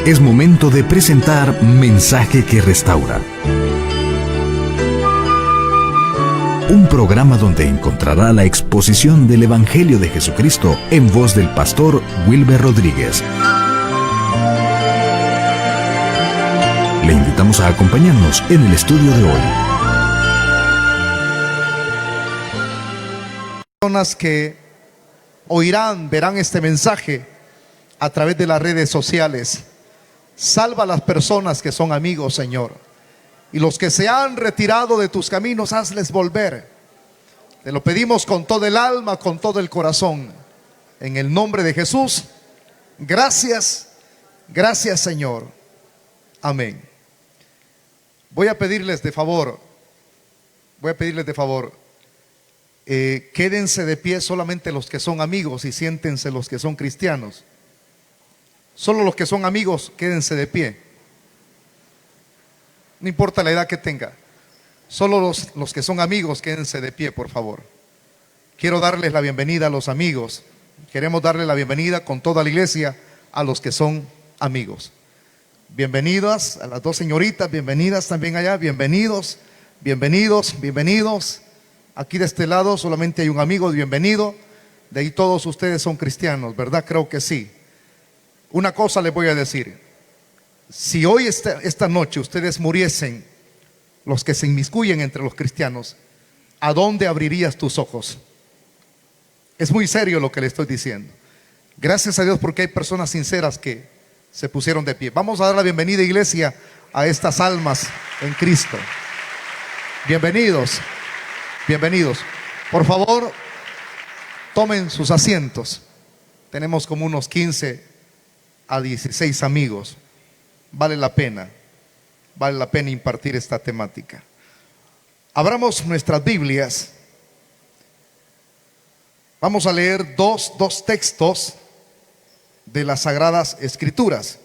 Es momento de presentar Mensaje que Restaura. Un programa donde encontrará la exposición del Evangelio de Jesucristo en voz del pastor Wilber Rodríguez. Le invitamos a acompañarnos en el estudio de hoy. Personas que oirán, verán este mensaje a través de las redes sociales. Salva a las personas que son amigos, Señor. Y los que se han retirado de tus caminos, hazles volver. Te lo pedimos con todo el alma, con todo el corazón. En el nombre de Jesús. Gracias, gracias, Señor. Amén. Voy a pedirles de favor, quédense de pie solamente los que son amigos y siéntense los que son cristianos. Solo los que son amigos, quédense de pie. No importa la edad que tenga. Solo los que son amigos, quédense de pie, por favor. Quiero darles la bienvenida a los amigos. Queremos darle la bienvenida con toda la iglesia a los que son amigos. Bienvenidas a las dos señoritas, bienvenidas también allá, bienvenidos. Aquí de este lado solamente hay un amigo, bienvenido. De ahí todos ustedes son cristianos, ¿verdad? Creo que sí. Una cosa les voy a decir. Si hoy esta noche ustedes muriesen, los que se inmiscuyen entre los cristianos, ¿a dónde abrirías tus ojos? Es muy serio lo que le estoy diciendo. Gracias a Dios porque hay personas sinceras que se pusieron de pie. Vamos a dar la bienvenida, iglesia, a estas almas en Cristo. Bienvenidos. Por favor, tomen sus asientos. Tenemos como unos 15 a 16 amigos. Vale la pena impartir esta temática. Abramos nuestras Biblias. Vamos a leer dos textos de las Sagradas Escrituras.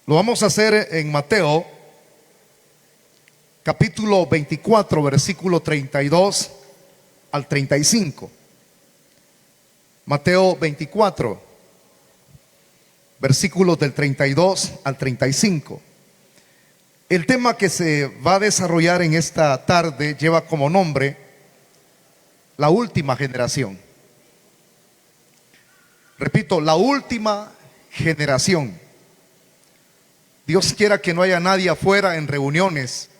Lo vamos a hacer en Mateo, capítulo 24, versículo 32 al 35. Mateo 24. Versículos del 32 al 35. El tema que se va a desarrollar en esta tarde lleva como nombre la última generación. Repito, la última generación. Dios quiera que no haya nadie afuera en reuniones.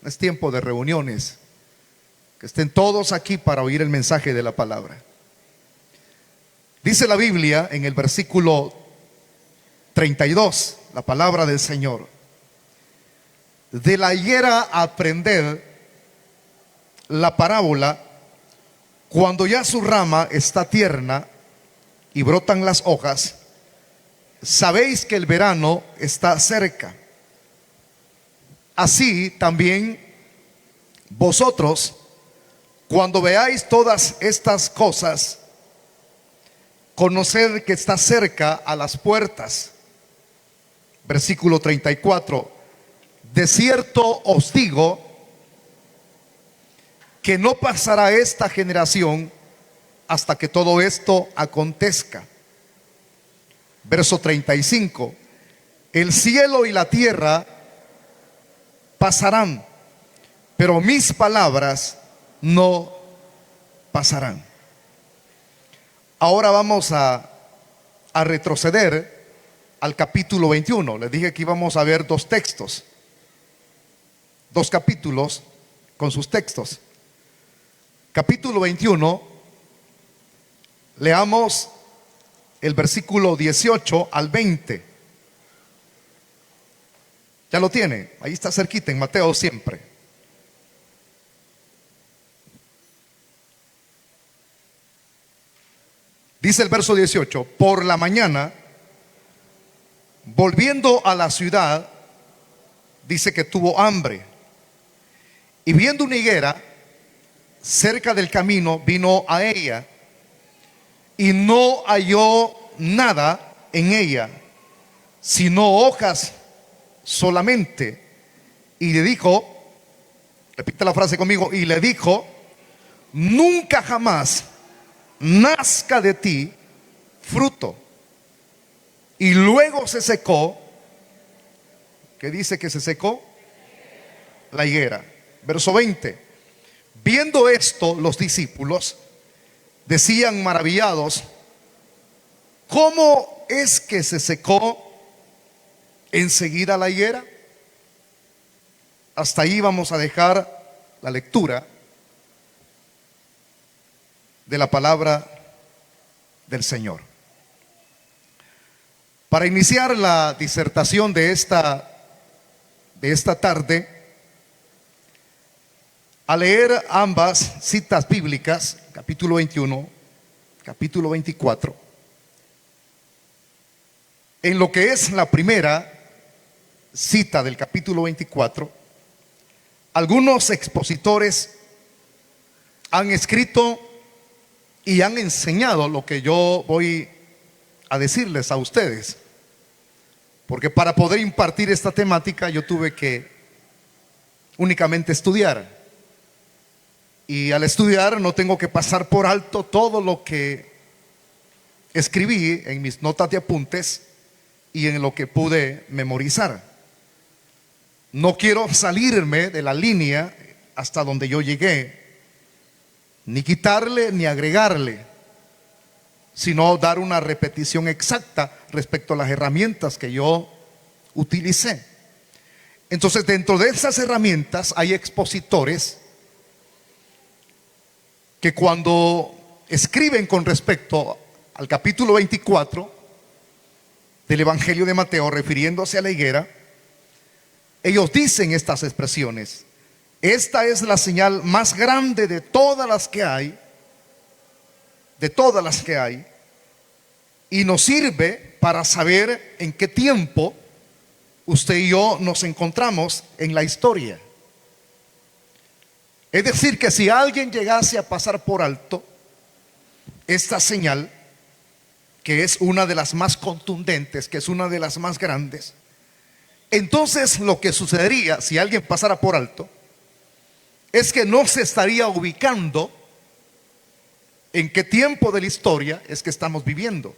No es tiempo de reuniones. Que estén todos aquí para oír el mensaje de la palabra. Dice la Biblia en el versículo 32, la palabra del Señor: de la higuera aprended la parábola, cuando ya su rama está tierna y brotan las hojas, sabéis que el verano está cerca. Así también vosotros, cuando veáis todas estas cosas, conoced que está cerca a las puertas. Versículo 34. De cierto os digo que no pasará esta generación hasta que todo esto acontezca. Verso 35. El cielo y la tierra pasarán, pero mis palabras no pasarán. Ahora vamos a retroceder al capítulo 21. Les dije que íbamos a ver dos textos, dos capítulos con sus textos. Capítulo 21, leamos el versículo 18 al 20. ¿Ya lo tiene? Ahí está cerquita en Mateo siempre. Dice el verso 18: por la mañana, volviendo a la ciudad, dice que tuvo hambre, y viendo una higuera cerca del camino, vino a ella, y no halló nada en ella, sino hojas solamente. Y le dijo, repite la frase conmigo, y le dijo: nunca jamás nazca de ti fruto. y luego se secó. ¿Qué dice que se secó? La higuera. Verso 20. Viendo esto, los discípulos decían maravillados: ¿cómo es que se secó enseguida la higuera? Hasta ahí vamos a dejar la lectura de la palabra del Señor. Para iniciar la disertación de esta tarde, a leer ambas citas bíblicas, capítulo 21, capítulo 24, en lo que es la primera cita del capítulo 24, algunos expositores han escrito y han enseñado lo que yo voy a decirles a ustedes, porque para poder impartir esta temática yo tuve que únicamente estudiar, y al estudiar no tengo que pasar por alto todo lo que escribí en mis notas de apuntes y en lo que pude memorizar. No quiero salirme de la línea hasta donde yo llegué, ni quitarle ni agregarle, sino dar una repetición exacta respecto a las herramientas que yo utilicé. Entonces, dentro de esas herramientas hay expositores que cuando escriben con respecto al capítulo 24 del Evangelio de Mateo, refiriéndose a la higuera, ellos dicen estas expresiones: esta es la señal más grande de todas las que hay, y nos sirve para saber en qué tiempo usted y yo nos encontramos en la historia. Es decir, que si alguien llegase a pasar por alto esta señal, que es una de las más contundentes, que es una de las más grandes, entonces lo que sucedería si alguien pasara por alto es que no se estaría ubicando en qué tiempo de la historia es que estamos viviendo.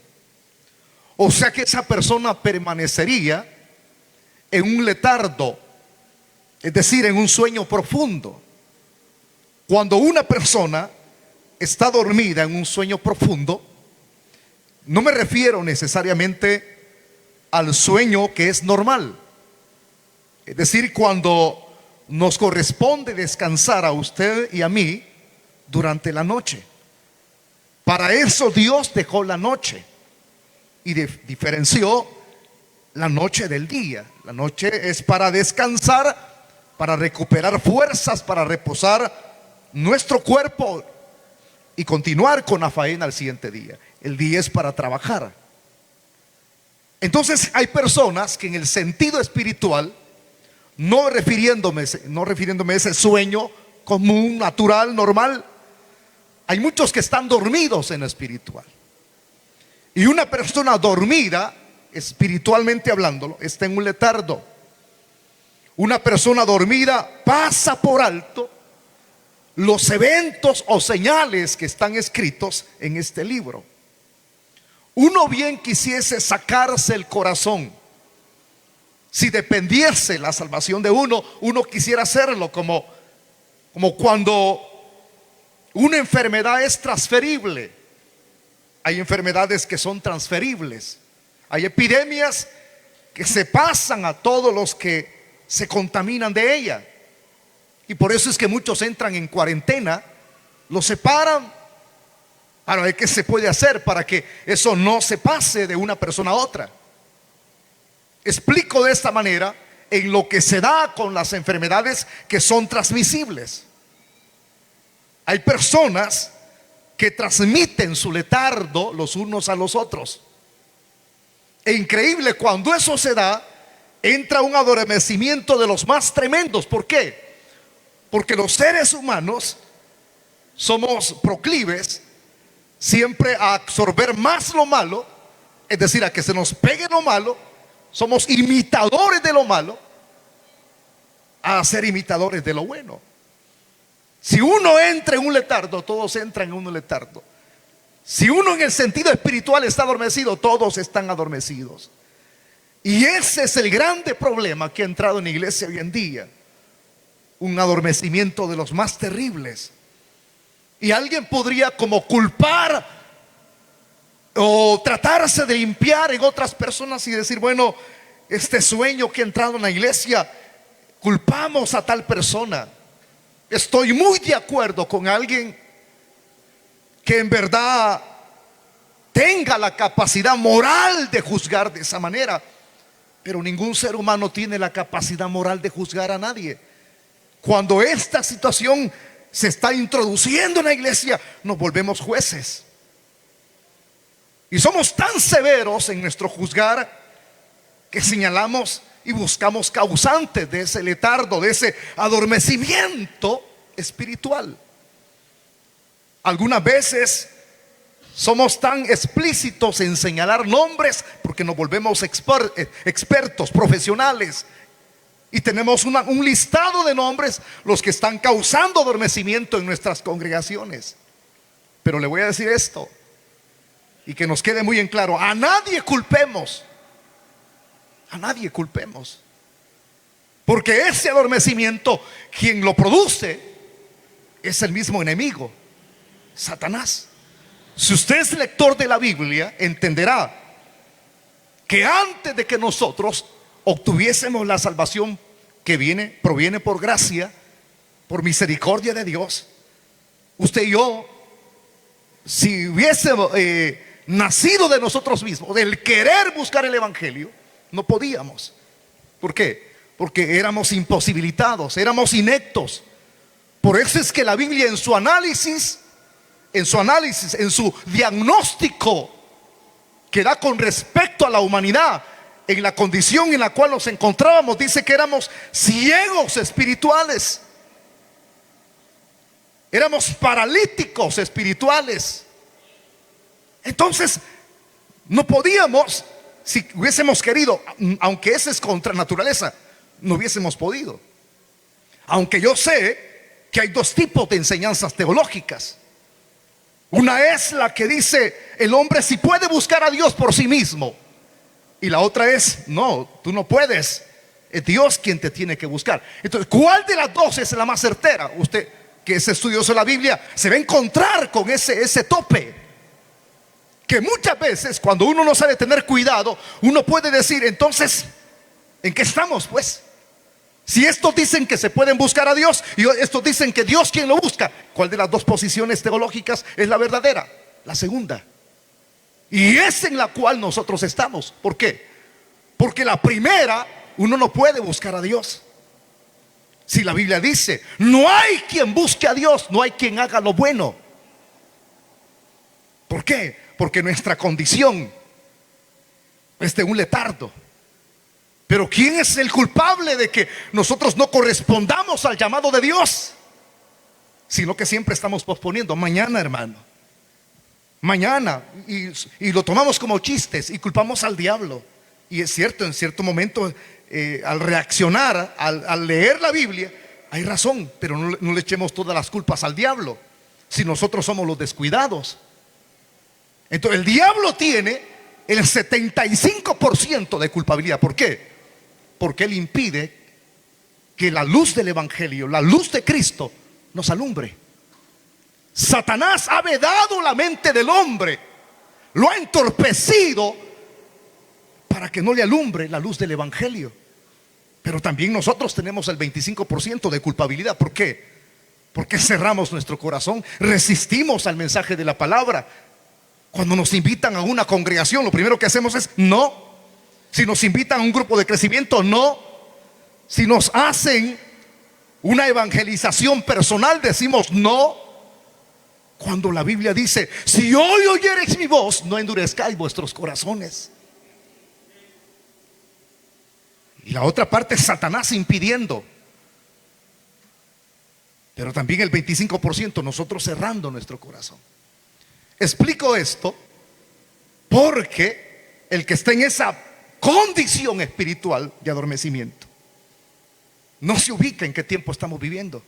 O sea que esa persona permanecería en un letargo, es decir, en un sueño profundo. Cuando una persona está dormida en un sueño profundo, no me refiero necesariamente al sueño que es normal. Es decir, cuando nos corresponde descansar a usted y a mí durante la noche. Para eso Dios dejó la noche y diferenció la noche del día. La noche es para descansar, para recuperar fuerzas, para reposar nuestro cuerpo y continuar con la faena al siguiente día. El día es para trabajar. Entonces hay personas que en el sentido espiritual, no refiriéndome a ese sueño común, natural, normal, hay muchos que están dormidos en lo espiritual. Y una persona dormida, espiritualmente hablándolo, está en un letargo. Una persona dormida pasa por alto los eventos o señales que están escritos en este libro. Uno bien quisiese sacarse el corazón. Si dependiese la salvación de uno, uno quisiera hacerlo, como cuando una enfermedad es transferible. Hay enfermedades que son transferibles. Hay epidemias que se pasan a todos los que se contaminan de ella. Y por eso es que muchos entran en cuarentena, los separan para ver qué se puede hacer para que eso no se pase de una persona a otra. Explico de esta manera en lo que se da con las enfermedades que son transmisibles. Hay personas que transmiten su letargo los unos a los otros. E increíble, cuando eso se da, entra un adormecimiento de los más tremendos. ¿Por qué? Porque los seres humanos somos proclives siempre a absorber más lo malo, es decir, a que se nos pegue lo malo. Somos imitadores de lo malo a ser imitadores de lo bueno. Si uno entra en un letargo, todos entran en un letargo. Si uno en el sentido espiritual está adormecido, todos están adormecidos. Y ese es el grande problema que ha entrado en la iglesia hoy en día. Un adormecimiento de los más terribles. Y alguien podría como culpar o tratarse de limpiar en otras personas y decir, bueno, este sueño que ha entrado en la iglesia, culpamos a tal persona. Estoy muy de acuerdo con alguien que en verdad tenga la capacidad moral de juzgar de esa manera, pero ningún ser humano tiene la capacidad moral de juzgar a nadie. Cuando esta situación se está introduciendo en la iglesia, nos volvemos jueces y somos tan severos en nuestro juzgar que señalamos y buscamos causantes de ese letardo, de ese adormecimiento espiritual. Algunas veces somos tan explícitos en señalar nombres porque nos volvemos expertos, profesionales, y tenemos un listado de nombres los que están causando adormecimiento en nuestras congregaciones. Pero le voy a decir esto y que nos quede muy en claro: a nadie culpemos, a nadie culpemos, porque ese adormecimiento, quien lo produce es el mismo enemigo, Satanás. Si usted es lector de la Biblia, entenderá que antes de que nosotros obtuviésemos la salvación que proviene por gracia, por misericordia de Dios, usted y yo, si hubiésemos nacido de nosotros mismos, del querer buscar el evangelio, no podíamos. ¿Por qué? Porque éramos imposibilitados, éramos ineptos. Por eso es que la Biblia en su análisis, en su diagnóstico que da con respecto a la humanidad, en la condición en la cual nos encontrábamos, dice que éramos ciegos espirituales, éramos paralíticos espirituales. Entonces no podíamos, si hubiésemos querido, aunque esa es contra naturaleza, no hubiésemos podido. Aunque yo sé que hay dos tipos de enseñanzas teológicas. Una es la que dice el hombre si puede buscar a Dios por sí mismo, y la otra es no, tú no puedes, es Dios quien te tiene que buscar. Entonces, ¿cuál de las dos es la más certera? Usted que es estudioso de la Biblia se va a encontrar con ese tope, que muchas veces cuando uno no sabe tener cuidado, uno puede decir, entonces, ¿en qué estamos pues? Si estos dicen que se pueden buscar a Dios y estos dicen que Dios quien lo busca, ¿cuál de las dos posiciones teológicas es la verdadera? La segunda. Y es en la cual nosotros estamos. ¿Por qué? Porque la primera, uno no puede buscar a Dios. Si la Biblia dice, no hay quien busque a Dios, no hay quien haga lo bueno. ¿Por qué? Porque nuestra condición es de un letardo. Pero ¿quién es el culpable de que nosotros no correspondamos al llamado de Dios? Sino que siempre estamos posponiendo. Mañana, hermano, mañana, y lo tomamos como chistes y culpamos al diablo. Y es cierto, en cierto momento al reaccionar, al leer la Biblia, hay razón, pero no le echemos todas las culpas al diablo, si nosotros somos los descuidados. Entonces el diablo tiene el 75% de culpabilidad. ¿Por qué? Porque él impide que la luz del evangelio, la luz de Cristo, nos alumbre. Satanás ha vedado la mente del hombre, lo ha entorpecido para que no le alumbre la luz del evangelio. Pero también nosotros tenemos el 25% de culpabilidad. ¿Por qué? Porque cerramos nuestro corazón, resistimos al mensaje de la palabra. Cuando nos invitan a una congregación, lo primero que hacemos es no. Si nos invitan a un grupo de crecimiento, no. Si nos hacen una evangelización personal, decimos no. Cuando la Biblia dice, si hoy oyereis mi voz, no endurezcáis vuestros corazones. Y la otra parte es Satanás impidiendo. Pero también el 25% nosotros cerrando nuestro corazón. Explico esto porque el que está en esa condición espiritual de adormecimiento no se ubica en qué tiempo estamos viviendo.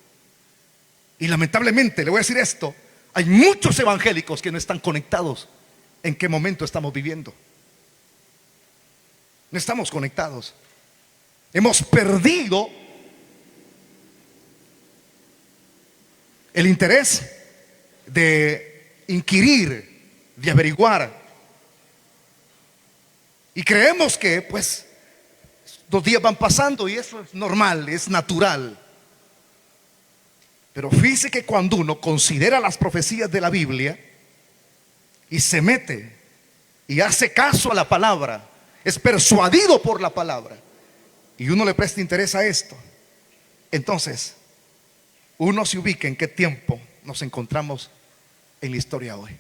Y lamentablemente le voy a decir esto: hay muchos evangélicos que no están conectados en qué momento estamos viviendo. No estamos conectados. Hemos perdido el interés de inquirir, de averiguar. Y creemos que pues los días van pasando y eso es normal, es natural. Pero fíjese que cuando uno considera las profecías de la Biblia y se mete y hace caso a la palabra, es persuadido por la palabra, y uno le presta interés a esto, entonces uno se ubica en qué tiempo nos encontramos en la historia hoy.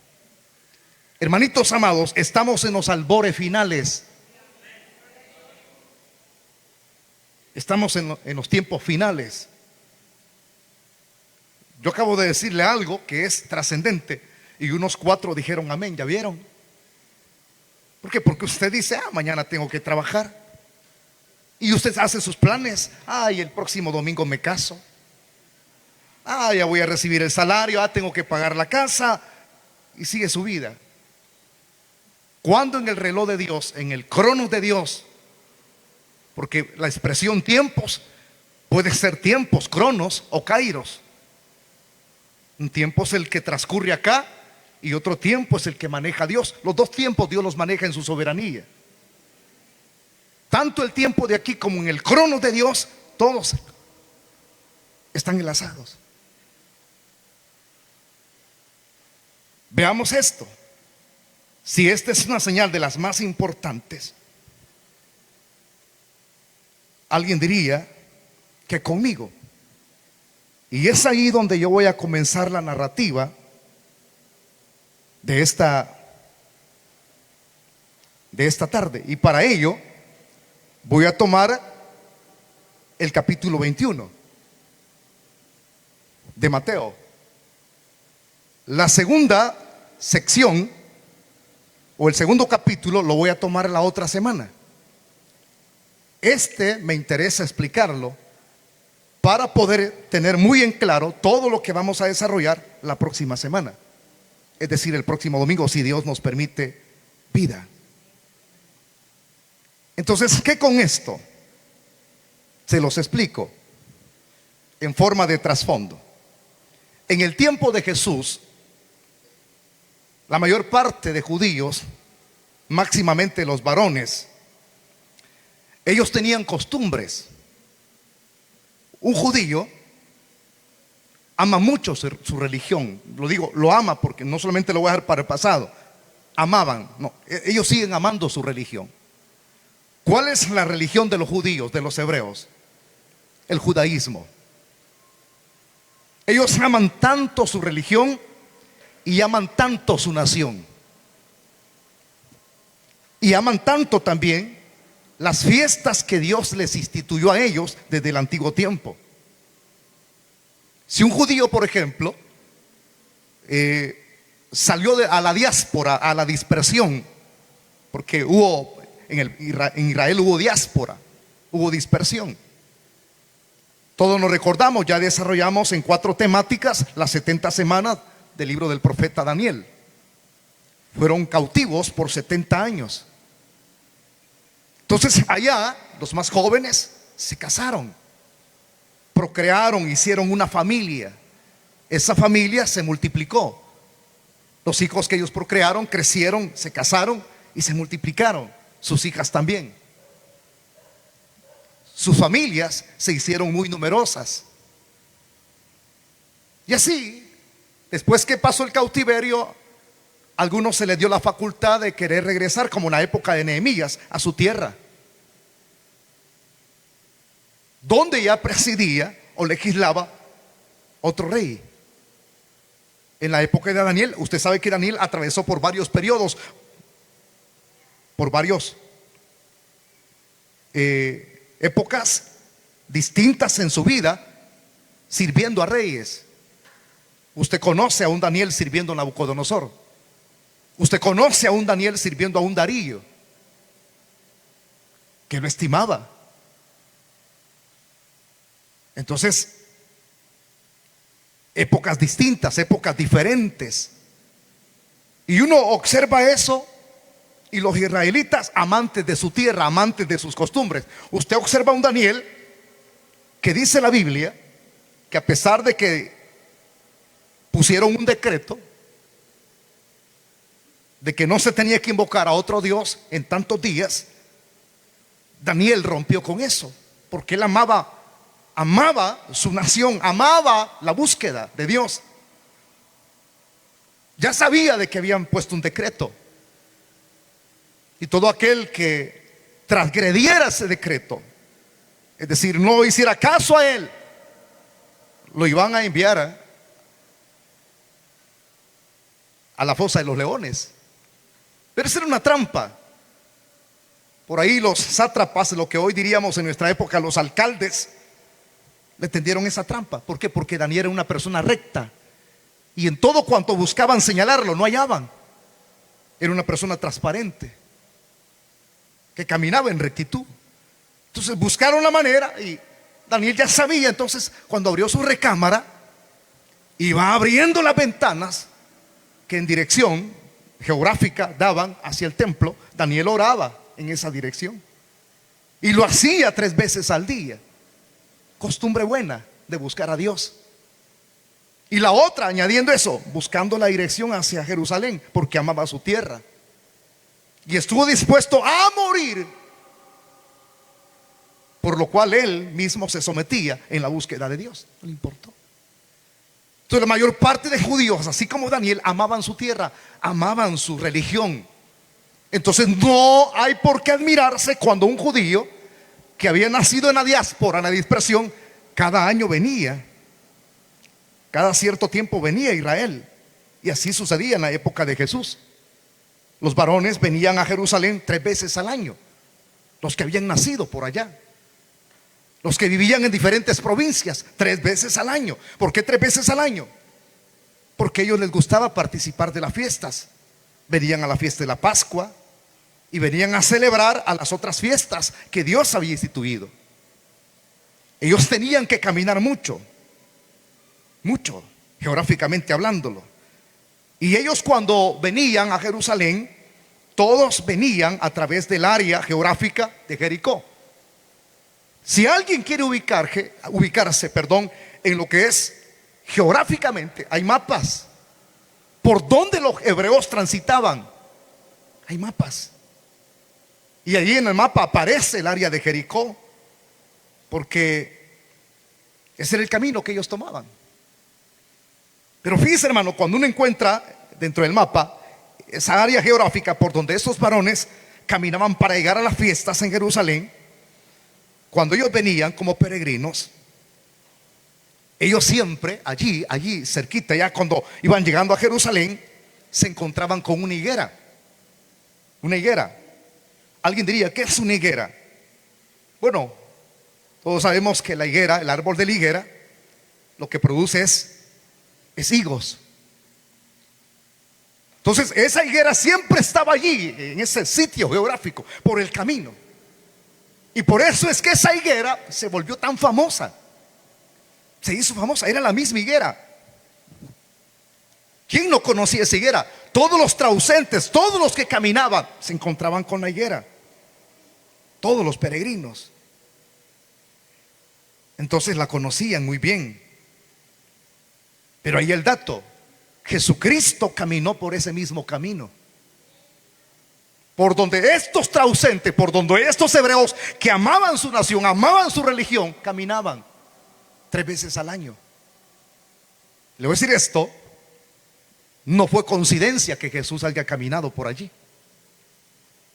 Hermanitos amados, estamos en los albores finales. Estamos en los tiempos finales. Yo acabo de decirle algo que es trascendente y unos 4 dijeron amén. ¿Ya vieron? ¿Por qué? Porque usted dice, mañana tengo que trabajar. Y usted hace sus planes. El próximo domingo me caso. Ya voy a recibir el salario. Tengo que pagar la casa. Y sigue su vida. Cuando en el reloj de Dios, en el cronos de Dios, porque la expresión tiempos puede ser tiempos, cronos o kairos. Un tiempo es el que transcurre acá y otro tiempo es el que maneja Dios. Los dos tiempos Dios los maneja en su soberanía. Tanto el tiempo de aquí como en el cronos de Dios, todos están enlazados. Veamos esto. Si esta es una señal de las más importantes, alguien diría que conmigo. Y es ahí donde yo voy a comenzar la narrativa de esta tarde. Y para ello voy a tomar el capítulo 21 de Mateo. La segunda sección o el segundo capítulo lo voy a tomar la otra semana. Me interesa explicarlo para poder tener muy en claro todo lo que vamos a desarrollar la próxima semana. Es decir, el próximo domingo, si Dios nos permite vida. Entonces, ¿qué con esto? Se los explico en forma de trasfondo. En el tiempo de Jesús, la mayor parte de judíos, máximamente los varones, ellos tenían costumbres. Un judío ama mucho su religión. Lo digo, lo ama porque no solamente lo voy a dejar para el pasado. Amaban, no, ellos siguen amando su religión. ¿Cuál es la religión de los judíos, de los hebreos? El judaísmo. Ellos aman tanto su religión y aman tanto su nación. Y aman tanto también las fiestas que Dios les instituyó a ellos desde el antiguo tiempo. Si un judío, por ejemplo, salió a la diáspora, a la dispersión, porque en Israel hubo diáspora, hubo dispersión. Todos nos recordamos, ya desarrollamos en 4 temáticas las 70 semanas del libro del profeta Daniel. Fueron cautivos por 70 años. Entonces allá los más jóvenes se casaron, procrearon, hicieron una familia. Esa familia se multiplicó. Los hijos que ellos procrearon crecieron, se casaron y se multiplicaron. Sus hijas también. Sus familias se hicieron muy numerosas. Y así, después que pasó el cautiverio, a algunos se les dio la facultad de querer regresar, como en la época de Nehemías, a su tierra, donde ya presidía o legislaba otro rey. En la época de Daniel, usted sabe que Daniel atravesó por varios periodos, por varios épocas distintas en su vida, sirviendo a reyes. Usted conoce a un Daniel sirviendo a Nabucodonosor. Usted conoce a un Daniel sirviendo a un Darío, que lo estimaba. Entonces, épocas distintas, épocas diferentes. Y uno observa eso y los israelitas amantes de su tierra, amantes de sus costumbres. Usted observa a un Daniel que dice la Biblia que a pesar de que pusieron un decreto de que no se tenía que invocar a otro Dios en tantos días, Daniel rompió con eso, porque él amaba su nación, amaba la búsqueda de Dios. Ya sabía de que habían puesto un decreto, y todo aquel que transgrediera ese decreto, es decir, no hiciera caso a él, lo iban a enviar a la fosa de los leones. Pero esa era una trampa. Por ahí los sátrapas, lo que hoy diríamos en nuestra época los alcaldes, le tendieron esa trampa. ¿Por qué? Porque Daniel era una persona recta, y en todo cuanto buscaban señalarlo no hallaban. Era una persona transparente, que caminaba en rectitud. Entonces buscaron la manera, y Daniel ya sabía. Entonces cuando abrió su recámara, iba abriendo las ventanas que en dirección geográfica daban hacia el templo. Daniel oraba en esa dirección, y lo hacía 3 veces al día. Costumbre buena de buscar a Dios. Y la otra, añadiendo eso, buscando la dirección hacia Jerusalén, porque amaba su tierra, y estuvo dispuesto a morir, por lo cual él mismo se sometía en la búsqueda de Dios. No le importó. Entonces la mayor parte de judíos, así como Daniel, amaban su tierra, amaban su religión. Entonces no hay por qué admirarse cuando un judío que había nacido en la diáspora, en la dispersión, cada año venía, cada cierto tiempo venía a Israel. Y así sucedía en la época de Jesús. Los varones venían a Jerusalén 3 veces al año, los que habían nacido por allá. Los que vivían en diferentes provincias, 3 veces al año. ¿Por qué 3 veces al año? Porque a ellos les gustaba participar de las fiestas. Venían a la fiesta de la Pascua, y venían a celebrar a las otras fiestas que Dios había instituido. Ellos tenían que caminar mucho, geográficamente hablándolo. Y ellos, cuando venían a Jerusalén, todos venían a través del área geográfica de Jericó. Si alguien quiere ubicarse, en lo que es geográficamente, hay mapas por donde los hebreos transitaban. Hay mapas, y allí en el mapa aparece el área de Jericó, porque ese era el camino que ellos tomaban. Pero fíjese, hermano, cuando uno encuentra dentro del mapa esa área geográfica por donde estos varones caminaban para llegar a las fiestas en Jerusalén, cuando ellos venían como peregrinos, ellos siempre allí cerquita, ya cuando iban llegando a Jerusalén, se encontraban con una higuera. Una higuera. Alguien diría, ¿qué es una higuera? Bueno, todos sabemos que la higuera, el árbol de la higuera, lo que produce es higos. Entonces esa higuera siempre estaba allí, en ese sitio geográfico, por el camino. Y por eso es que esa higuera se volvió tan famosa. Se hizo famosa, era la misma higuera. ¿Quién no conocía esa higuera? Todos los transeúntes, todos los que caminaban, se encontraban con la higuera. Todos los peregrinos. Entonces la conocían muy bien. Pero ahí el dato: Jesucristo caminó por ese mismo camino, por donde estos transeúntes, por donde estos hebreos que amaban su nación, amaban su religión, caminaban 3 veces al año. Le voy a decir esto: no fue coincidencia que Jesús haya caminado por allí.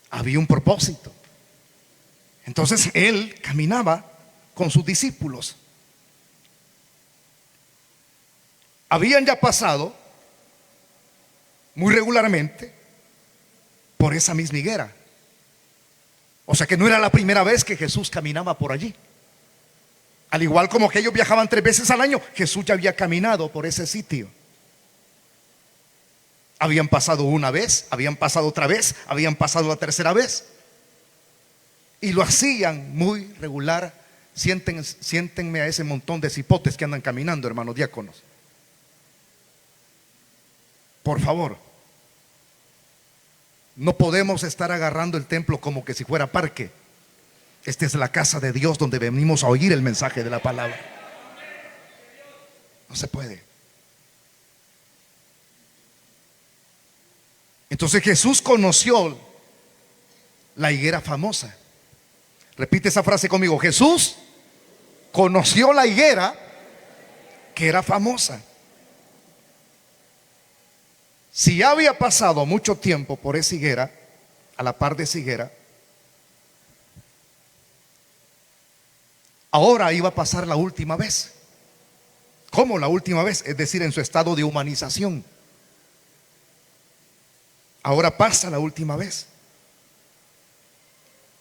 Había un propósito. Entonces él caminaba con sus discípulos. Habían ya pasado muy regularmente por esa misma higuera. O sea que no era la primera vez que Jesús caminaba por allí. Al igual como que ellos viajaban 3 veces al año, Jesús ya había caminado por ese sitio. Habían pasado una vez, habían pasado otra vez, habían pasado la tercera vez, y lo hacían muy regular. Siéntenme a ese montón de cipotes que andan caminando, hermanos diáconos, por favor. No podemos estar agarrando el templo como que si fuera parque. Esta es la casa de Dios donde venimos a oír el mensaje de la palabra. No se puede. Entonces Jesús conoció la higuera famosa. Repite esa frase conmigo. Jesús conoció la higuera que era famosa. Si ya había pasado mucho tiempo por esa higuera, a la par de esa higuera, ahora iba a pasar la última vez. ¿Cómo la última vez? Es decir, en su estado de humanización. Ahora pasa la última vez.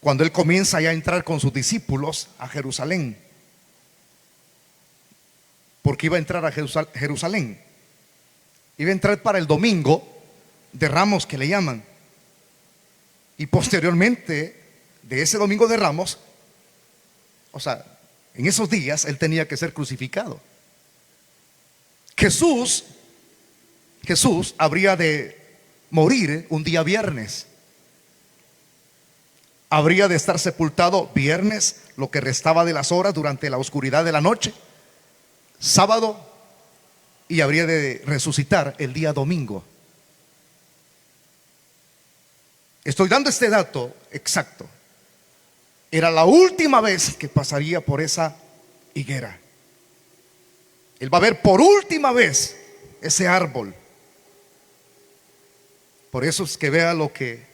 Cuando Él comienza ya a entrar con sus discípulos a Jerusalén. Porque iba a entrar a Jerusalén. Iba a entrar para el domingo de Ramos, que le llaman. Y posteriormente de ese domingo de Ramos, o sea, en esos días Él tenía que ser crucificado. Jesús habría de morir un día viernes. Habría de estar sepultado viernes, lo que restaba de las horas durante la oscuridad de la noche, sábado, y habría de resucitar el día domingo. Estoy dando este dato exacto. Era la última vez que pasaría por esa higuera. Él va a ver por última vez ese árbol. Por eso es que vea lo que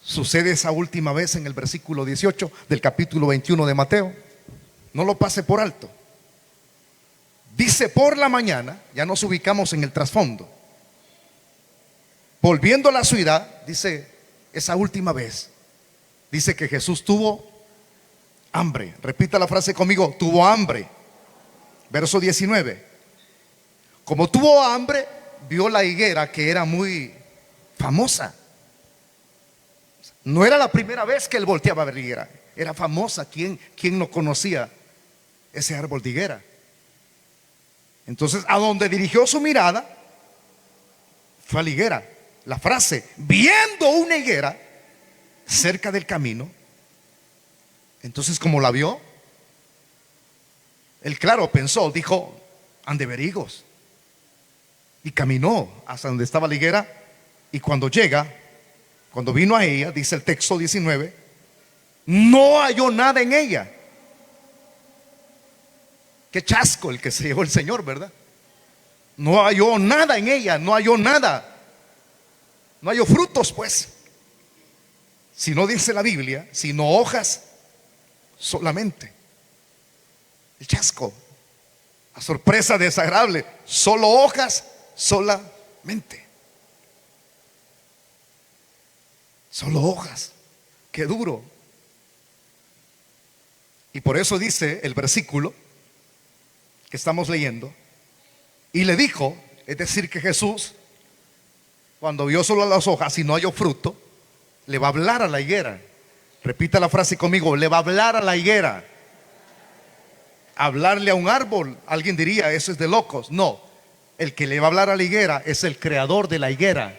sucede esa última vez en el versículo 18 del capítulo 21 de Mateo. No lo pase por alto. Dice: por la mañana, ya nos ubicamos en el trasfondo. Volviendo a la ciudad, dice, esa última vez, dice que Jesús tuvo hambre. Repita la frase conmigo: tuvo hambre. Verso 19. Como tuvo hambre, vio la higuera que era muy famosa. No era la primera vez que él volteaba a ver la higuera. Era famosa. ¿Quién no conocía ese árbol de higuera? Entonces, a donde dirigió su mirada fue a la higuera. La frase, viendo una higuera cerca del camino. Entonces, como la vio, él, claro, pensó, dijo: han de ver higos. Y caminó hasta donde estaba la higuera. Y cuando vino a ella, dice el texto 19, no halló nada en ella. Qué chasco el que se llevó el Señor, ¿verdad? No halló nada en ella, no halló nada. No halló frutos, pues. Si no dice la Biblia, sino hojas solamente. El chasco, a sorpresa desagradable, solo hojas solamente. Solo hojas. Qué duro. Y por eso dice el versículo que estamos leyendo: y le dijo, es decir, que Jesús, cuando vio solo las hojas y no halló fruto, le va a hablar a la higuera. Repita la frase conmigo: le va a hablar a la higuera. Hablarle a un árbol, alguien diría, eso es de locos. No, el que le va a hablar a la higuera es el creador de la higuera.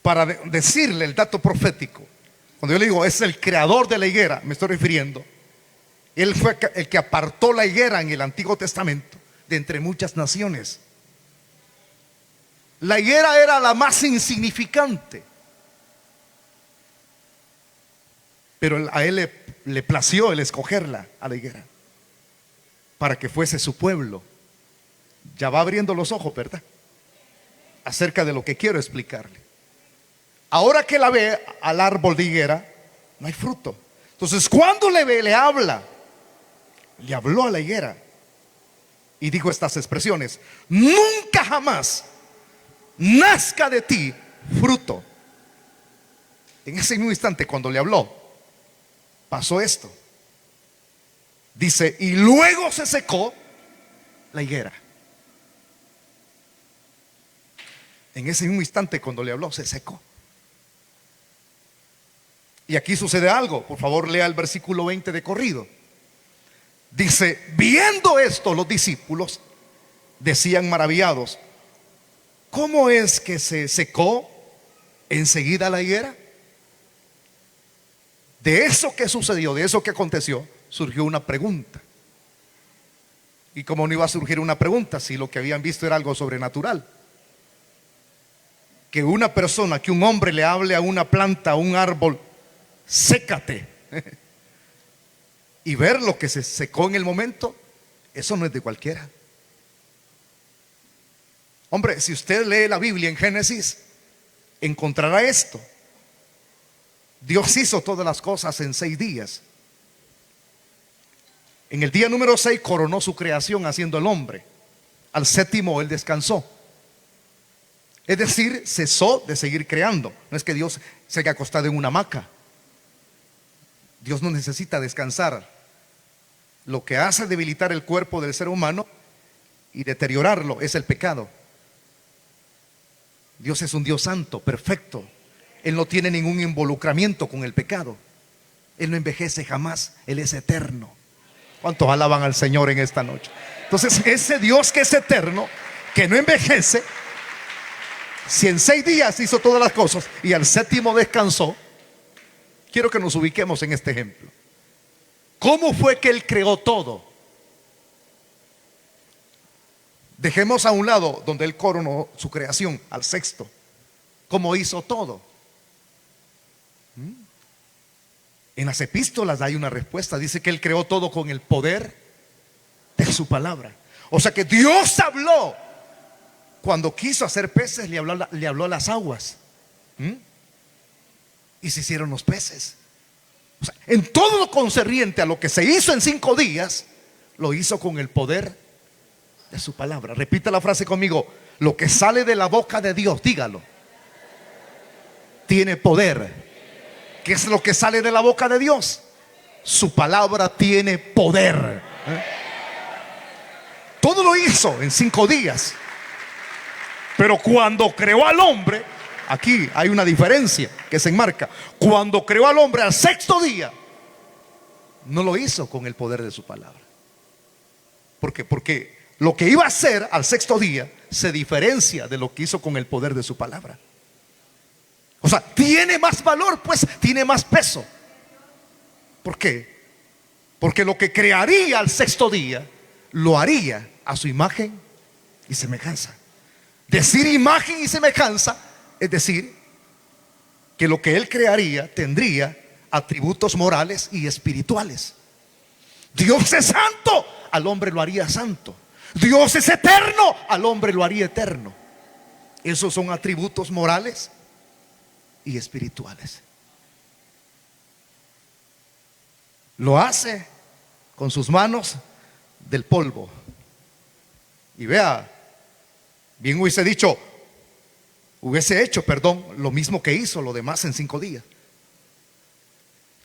Para decirle el dato profético, cuando yo le digo es el creador de la higuera, me estoy refiriendo, él fue el que apartó la higuera en el Antiguo Testamento de entre muchas naciones. La higuera era la más insignificante, pero a él le plació el escogerla, a la higuera, para que fuese su pueblo. Ya va abriendo los ojos, ¿verdad? Acerca de lo que quiero explicarle. Ahora que la ve al árbol de higuera, no hay fruto. Entonces, cuando le ve, le habla. Le habló a la higuera y dijo estas expresiones: nunca jamás nazca de ti fruto. En ese mismo instante, cuando le habló, pasó esto. Dice: y luego se secó la higuera. En ese mismo instante, cuando le habló, se secó. Y aquí sucede algo. Por favor, lea el versículo 20 de corrido. Dice: viendo esto, los discípulos decían maravillados: ¿Cómo es que se secó enseguida la higuera? De eso que sucedió, de eso que aconteció, surgió una pregunta. Y como no iba a surgir una pregunta si lo que habían visto era algo sobrenatural. Que una persona, que un hombre le hable a una planta, a un árbol, sécate, y ver lo que se secó en el momento, eso no es de cualquiera. Hombre, si usted lee la Biblia en Génesis, encontrará esto. Dios hizo todas las cosas en 6 días. En el día número 6 coronó su creación haciendo el hombre. Al 7º él descansó. Es decir, cesó de seguir creando. No es que Dios se haya acostado en una hamaca. Dios no necesita descansar. Lo que hace debilitar el cuerpo del ser humano y deteriorarlo es el pecado. Dios es un Dios santo, perfecto. Él no tiene ningún involucramiento con el pecado. Él no envejece jamás. Él es eterno. ¿Cuántos alaban al Señor en esta noche? Entonces, ese Dios que es eterno, que no envejece, si en 6 días hizo todas las cosas y al 7º descansó, quiero que nos ubiquemos en este ejemplo. ¿Cómo fue que Él creó todo? Dejemos a un lado donde Él coronó su creación, al 6º. ¿Cómo hizo todo? En las epístolas hay una respuesta. Dice que Él creó todo con el poder de su palabra. O sea que Dios habló. Cuando quiso hacer peces, le habló a las aguas. Y se hicieron los peces. O sea, en todo lo concerniente a lo que se hizo en 5 días, lo hizo con el poder de su palabra. Repita la frase conmigo: lo que sale de la boca de Dios, dígalo, tiene poder. ¿Qué es lo que sale de la boca de Dios? Su palabra tiene poder. Todo lo hizo en 5 días. Pero cuando creó al hombre, aquí hay una diferencia que se enmarca. Cuando creó al hombre al 6º día, no lo hizo con el poder de su palabra. ¿Por qué? Porque lo que iba a hacer al 6º día se diferencia de lo que hizo con el poder de su palabra. O sea, tiene más valor, pues tiene más peso. ¿Por qué? Porque lo que crearía al 6º día, lo haría a su imagen y semejanza. Decir imagen y semejanza es decir que lo que Él crearía tendría atributos morales y espirituales. Dios es santo, al hombre lo haría santo. Dios es eterno, al hombre lo haría eterno. Esos son atributos morales y espirituales. Lo hace con sus manos del polvo. Y vea, bien hubiese hecho, lo mismo que hizo lo demás en 5 días.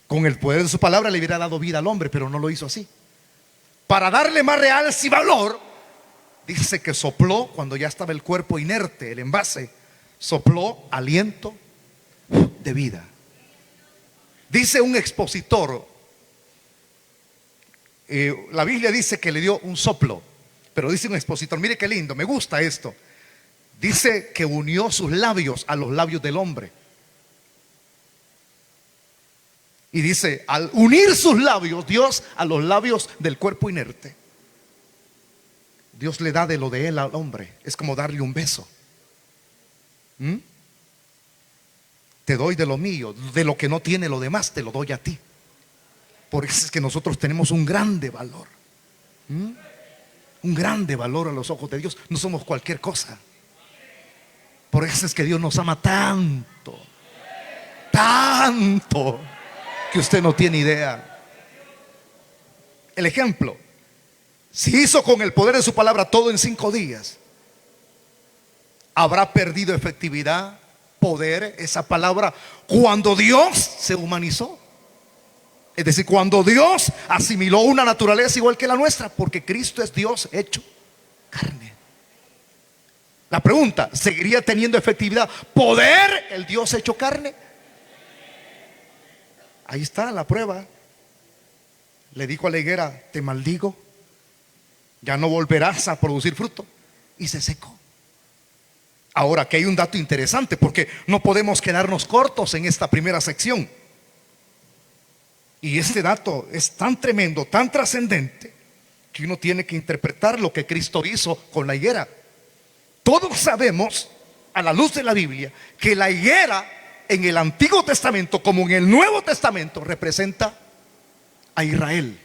Con el poder de su palabra le hubiera dado vida al hombre, pero no lo hizo así. Para darle más realce y valor, dice que sopló cuando ya estaba el cuerpo inerte, el envase, sopló aliento de vida. Dice un expositor, la Biblia dice que le dio un soplo, pero dice un expositor, mire qué lindo, me gusta esto. Dice que unió sus labios a los labios del hombre. Y dice, al unir sus labios, Dios a los labios del cuerpo inerte, Dios le da de lo de él al hombre. Es como darle un beso. Te doy de lo mío, de lo que no tiene lo demás, te lo doy a ti. Por eso es que nosotros tenemos un grande valor. Un grande valor a los ojos de Dios. No somos cualquier cosa. Por eso es que Dios nos ama tanto, tanto, que usted no tiene idea. El ejemplo: si hizo con el poder de su palabra todo en 5 días, ¿habrá perdido efectividad, poder, esa palabra cuando Dios se humanizó? Es decir, cuando Dios asimiló una naturaleza igual que la nuestra, porque Cristo es Dios hecho carne. La pregunta: ¿seguiría teniendo efectividad, poder, el Dios hecho carne? Ahí está la prueba. Le dijo a la higuera: te maldigo, ya no volverás a producir fruto. Y se secó. Ahora, aquí hay un dato interesante, porque no podemos quedarnos cortos en esta primera sección. Y este dato es tan tremendo, tan trascendente, que uno tiene que interpretar lo que Cristo hizo con la higuera. Todos sabemos, a la luz de la Biblia, que la higuera en el Antiguo Testamento como en el Nuevo Testamento representa a Israel.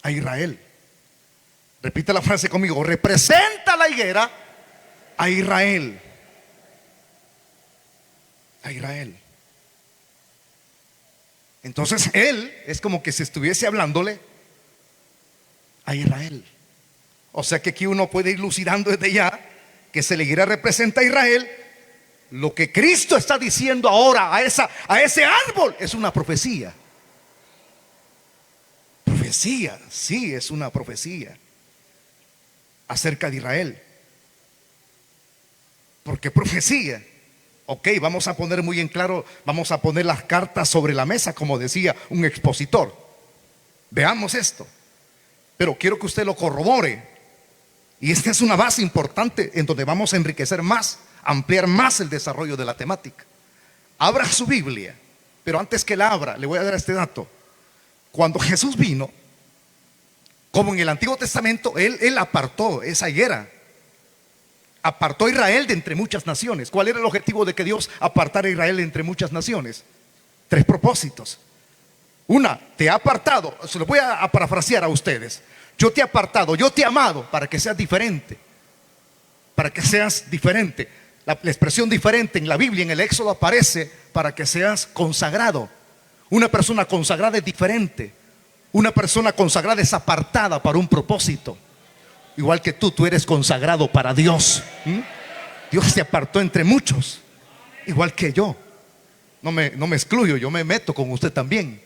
A Israel. Repita la frase conmigo: representa la higuera a Israel. A Israel. Entonces él es como que si estuviese hablándole a Israel. O sea que aquí uno puede ir lucidando desde ya que se la higuera representa a Israel. Lo que Cristo está diciendo ahora a ese árbol es una profecía. Profecía, sí, es una profecía acerca de Israel. Porque profecía, ok, vamos a poner muy en claro, vamos a poner las cartas sobre la mesa, como decía un expositor. Veamos esto, pero quiero que usted lo corrobore. Y esta es una base importante en donde vamos a enriquecer más, ampliar más el desarrollo de la temática. Abra su Biblia, pero antes que la abra, le voy a dar este dato. Cuando Jesús vino, como en el Antiguo Testamento, Él apartó esa higuera. Apartó a Israel de entre muchas naciones. ¿Cuál era el objetivo de que Dios apartara a Israel de entre muchas naciones? 3 propósitos. Una, te ha apartado, se lo voy a parafrasear a ustedes. Yo te he apartado, yo te he amado para que seas diferente. Para que seas diferente. La expresión diferente en la Biblia, en el Éxodo, aparece para que seas consagrado. Una persona consagrada es diferente. Una persona consagrada es apartada para un propósito. Igual que tú eres consagrado para Dios. Dios te apartó entre muchos, igual que yo. No me excluyo, yo me meto con usted también.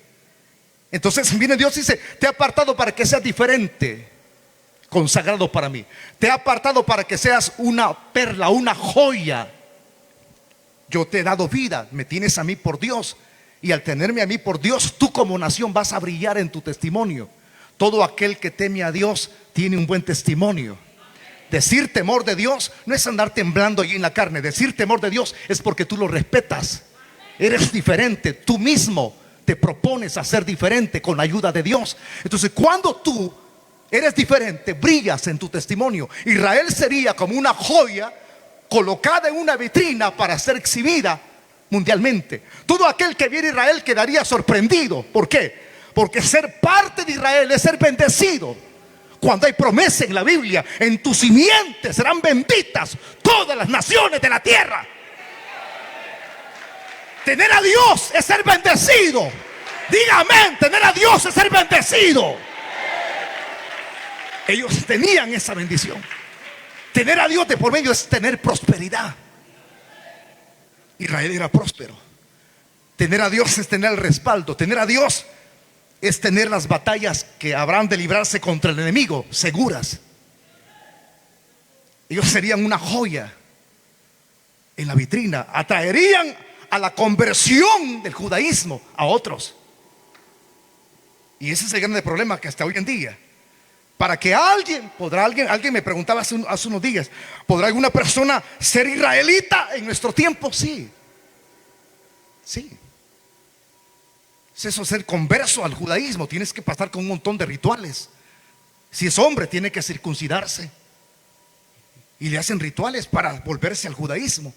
Entonces viene Dios y dice: te he apartado para que seas diferente, consagrado para mí. Te he apartado para que seas una perla, una joya. Yo te he dado vida, me tienes a mí por Dios. Y al tenerme a mí por Dios, tú como nación vas a brillar en tu testimonio. Todo aquel que teme a Dios tiene un buen testimonio. Decir temor de Dios no es andar temblando allí en la carne. Decir temor de Dios es porque tú lo respetas. Eres diferente, tú mismo te propones a ser diferente con la ayuda de Dios. Entonces, cuando tú eres diferente, brillas en tu testimonio. Israel sería como una joya colocada en una vitrina para ser exhibida mundialmente. Todo aquel que viera a Israel quedaría sorprendido. ¿Por qué? Porque ser parte de Israel es ser bendecido. Cuando hay promesa en la Biblia: en tu simiente serán benditas todas las naciones de la tierra. Tener a Dios es ser bendecido. Diga amén. Tener a Dios es ser bendecido. Ellos tenían esa bendición. Tener a Dios de por medio es tener prosperidad. Israel era próspero. Tener a Dios es tener el respaldo. Tener a Dios es tener las batallas que habrán de librarse contra el enemigo seguras. Ellos serían una joya en la vitrina. Atraerían a la conversión del judaísmo a otros. Y ese es el grande problema que hasta hoy en día, para que alguien me preguntaba hace unos días: ¿podrá alguna persona ser israelita en nuestro tiempo? Sí. Es eso, ser converso al judaísmo. Tienes que pasar con un montón de rituales. Si es hombre, tiene que circuncidarse. Y le hacen rituales para volverse al judaísmo.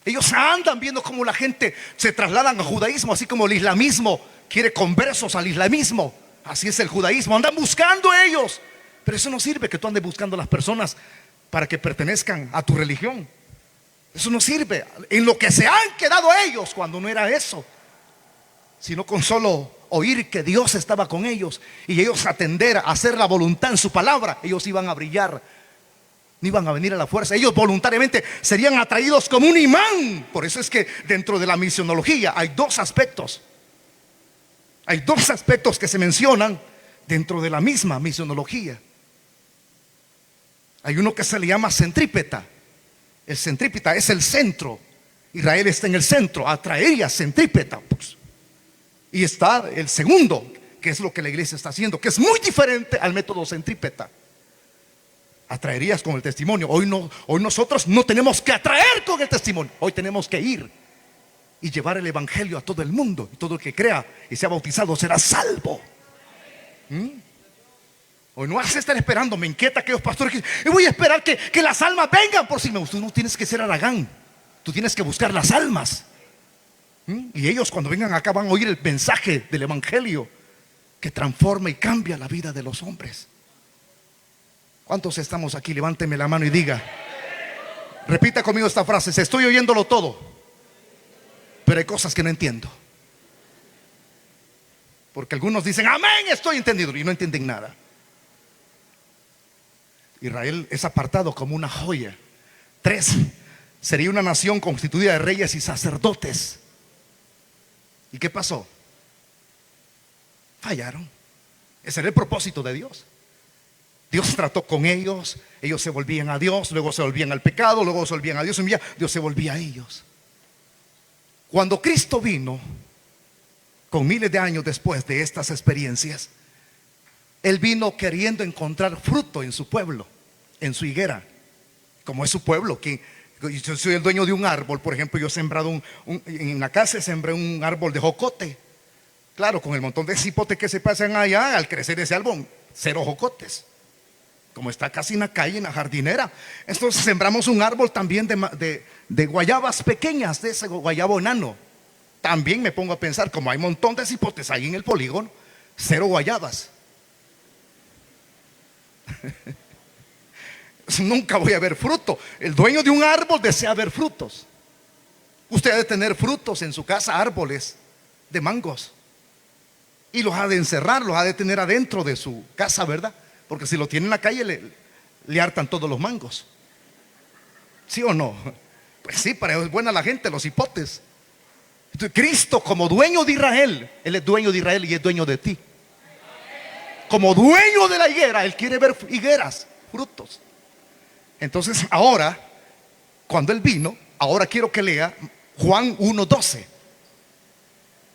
Ellos andan viendo cómo la gente se trasladan al judaísmo, así como el islamismo quiere conversos al islamismo. Así es el judaísmo, andan buscando ellos. Pero eso no sirve, que tú andes buscando a las personas para que pertenezcan a tu religión. Eso no sirve. En lo que se han quedado ellos, cuando no era eso, sino con solo oír que Dios estaba con ellos y ellos atender a hacer la voluntad en su palabra, ellos iban a brillar. No iban a venir a la fuerza. Ellos voluntariamente serían atraídos como un imán. Por eso es que dentro de la misionología hay 2 aspectos. Hay 2 aspectos que se mencionan dentro de la misma misionología. Hay uno que se le llama centrípeta. El centrípeta es el centro. Israel está en el centro. Atraería centrípeta. Y está el segundo, que es lo que la iglesia está haciendo, que es muy diferente al método centrípeta. Atraerías con el testimonio. Hoy no, hoy nosotros no tenemos que atraer con el testimonio. Hoy tenemos que ir y llevar el evangelio a todo el mundo. Y todo el que crea y sea bautizado será salvo. Hoy no vas a estar esperando. Me inquieta aquellos pastores que voy a esperar que las almas vengan por sí mismos. Tú no tienes que ser Aragán. Tú tienes que buscar las almas. Y ellos cuando vengan acá van a oír el mensaje del evangelio que transforma y cambia la vida de los hombres. ¿Cuántos estamos aquí? Levánteme la mano y diga, repita conmigo esta frase: estoy oyéndolo todo, pero hay cosas que no entiendo. Porque algunos dicen, amén, estoy entendido, y no entienden nada. Israel es apartado como una joya. 3, sería una nación constituida de reyes y sacerdotes. ¿Y qué pasó? Fallaron. Ese era el propósito de Dios. Dios trató con ellos, ellos se volvían a Dios, luego se volvían al pecado, luego se volvían a Dios, y Dios se volvía a ellos. Cuando Cristo vino, con miles de años después de estas experiencias, Él vino queriendo encontrar fruto en su pueblo, en su higuera. Como es su pueblo, que yo soy el dueño de un árbol, por ejemplo, yo he sembrado en la casa sembré un árbol de jocote. Claro, con el montón de cipotes que se pasan allá, al crecer ese árbol, 0 jocotes. Como está casi en la calle, en la jardinera. Entonces sembramos un árbol también de guayabas pequeñas, de ese guayabo enano. También me pongo a pensar, como hay un montón de cipotes ahí en el polígono, 0 guayabas. Nunca voy a ver fruto. El dueño de un árbol desea ver frutos. Usted ha de tener frutos en su casa, árboles de mangos, y los ha de encerrar, los ha de tener adentro de su casa, ¿verdad? Porque si lo tiene en la calle le hartan todos los mangos. ¿Sí o no? Pues sí, para eso es buena la gente, los hipotes. Entonces, Cristo como dueño de Israel, Él es dueño de Israel y es dueño de ti. Como dueño de la higuera, Él quiere ver higueras, frutos. Entonces ahora, cuando Él vino, ahora quiero que lea Juan 1:12.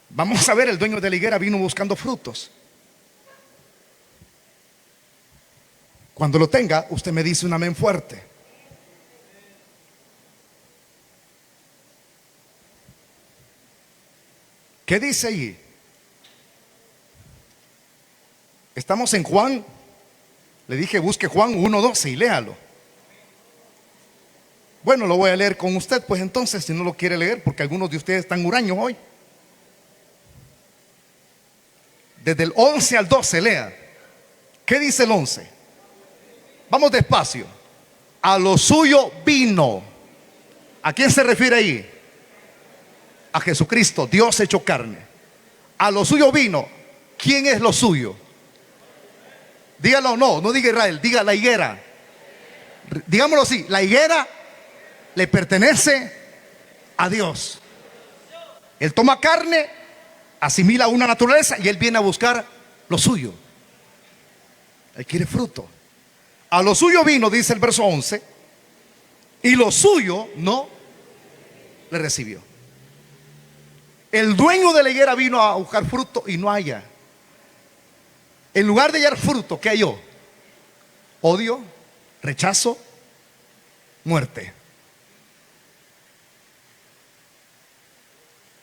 Vamos a ver, el dueño de la higuera vino buscando frutos. Cuando lo tenga, usted me dice un amén fuerte. ¿Qué dice allí? Estamos en Juan. Le dije busque Juan 1:12 y léalo. Bueno, lo voy a leer con usted, pues entonces, si no lo quiere leer, porque algunos de ustedes están huraños hoy. Desde el 11 al 12, lea. ¿Qué dice el 11? Vamos despacio. A lo suyo vino. ¿A quién se refiere ahí? A Jesucristo, Dios hecho carne. A lo suyo vino. ¿Quién es lo suyo? Dígalo, no diga Israel, diga la higuera. Digámoslo así, la higuera le pertenece a Dios. Él toma carne, asimila una naturaleza y Él viene a buscar lo suyo. Él quiere fruto. A lo suyo vino, dice el verso 11, y lo suyo no le recibió. El dueño de la higuera vino a buscar fruto y no halla. En lugar de hallar fruto, ¿qué halló? Odio, rechazo, muerte.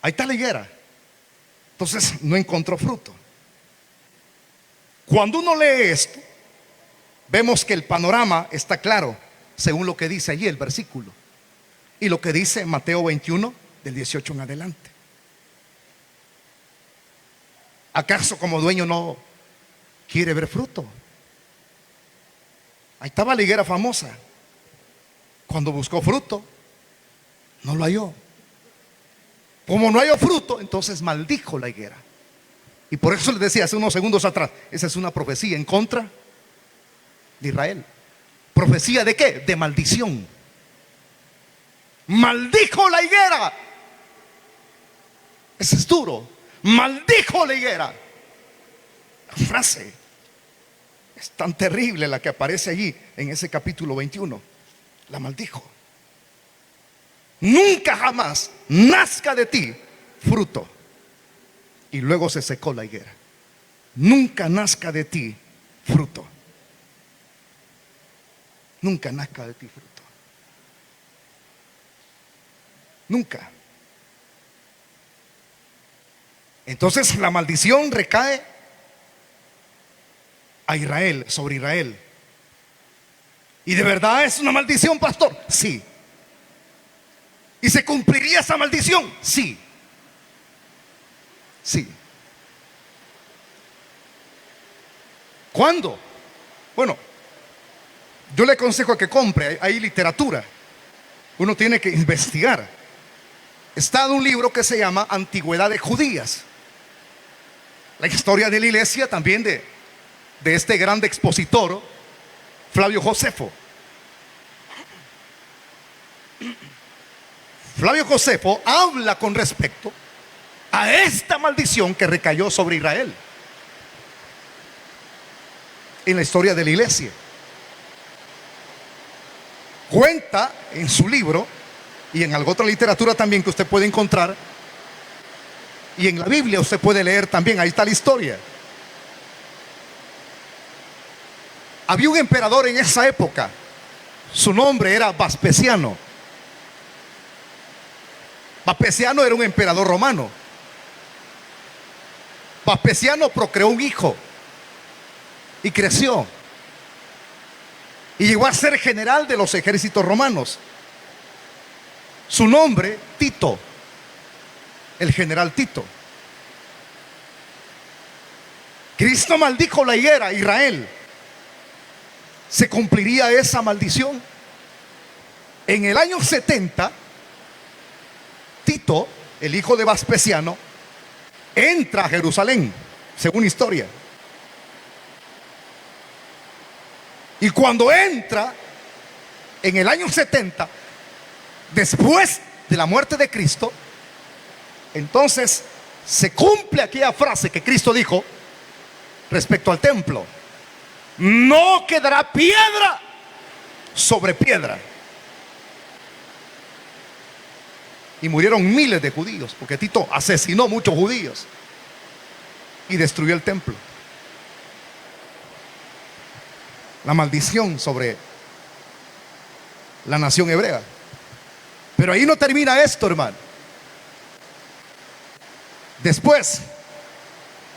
Ahí está la higuera. Entonces no encontró fruto. Cuando uno lee esto, vemos que el panorama está claro, según lo que dice allí el versículo y lo que dice Mateo 21 del 18 en adelante. ¿Acaso como dueño no quiere ver fruto? Ahí estaba la higuera famosa. Cuando buscó fruto, no lo halló. Como no halló fruto, entonces maldijo la higuera. Y por eso les decía hace unos segundos atrás, esa es una profecía en contra de Israel. ¿Profecía de qué? De maldición. Maldijo la higuera. Ese es duro. Maldijo la higuera. La frase es tan terrible la que aparece allí en ese capítulo 21. La maldijo. Nunca jamás nazca de ti fruto. Y luego se secó la higuera. Nunca nazca de ti fruto. nunca nazca de ti fruto. Nunca. Entonces la maldición recae a Israel, sobre Israel. ¿Y de verdad es una maldición, pastor? Sí. ¿Y se cumpliría esa maldición? Sí. Sí. ¿Cuándo? Bueno, yo le aconsejo que compre, hay literatura. Uno tiene que investigar. Está en un libro que se llama Antigüedades Judías. La historia de la iglesia también de este grande expositor, Flavio Josefo. Flavio Josefo habla con respecto a esta maldición que recayó sobre Israel en la historia de la iglesia. Cuenta en su libro y en alguna otra literatura también que usted puede encontrar, y en la Biblia usted puede leer también, ahí está la historia. Había un emperador en esa época, su nombre era Vespasiano. Vespasiano era un emperador romano. Vespasiano procreó un hijo y creció y llegó a ser general de los ejércitos romanos. Su nombre, Tito, el general Tito. Cristo maldijo la higuera, Israel. ¿Se cumpliría esa maldición? En el año 70, Tito, el hijo de Vespasiano, entra a Jerusalén, según historia. Y cuando entra, en el año 70, después de la muerte de Cristo, entonces se cumple aquella frase que Cristo dijo respecto al templo: no quedará piedra sobre piedra. Y murieron miles de judíos, porque Tito asesinó muchos judíos y destruyó el templo. La maldición sobre la nación hebrea. Pero ahí no termina esto, hermano. Después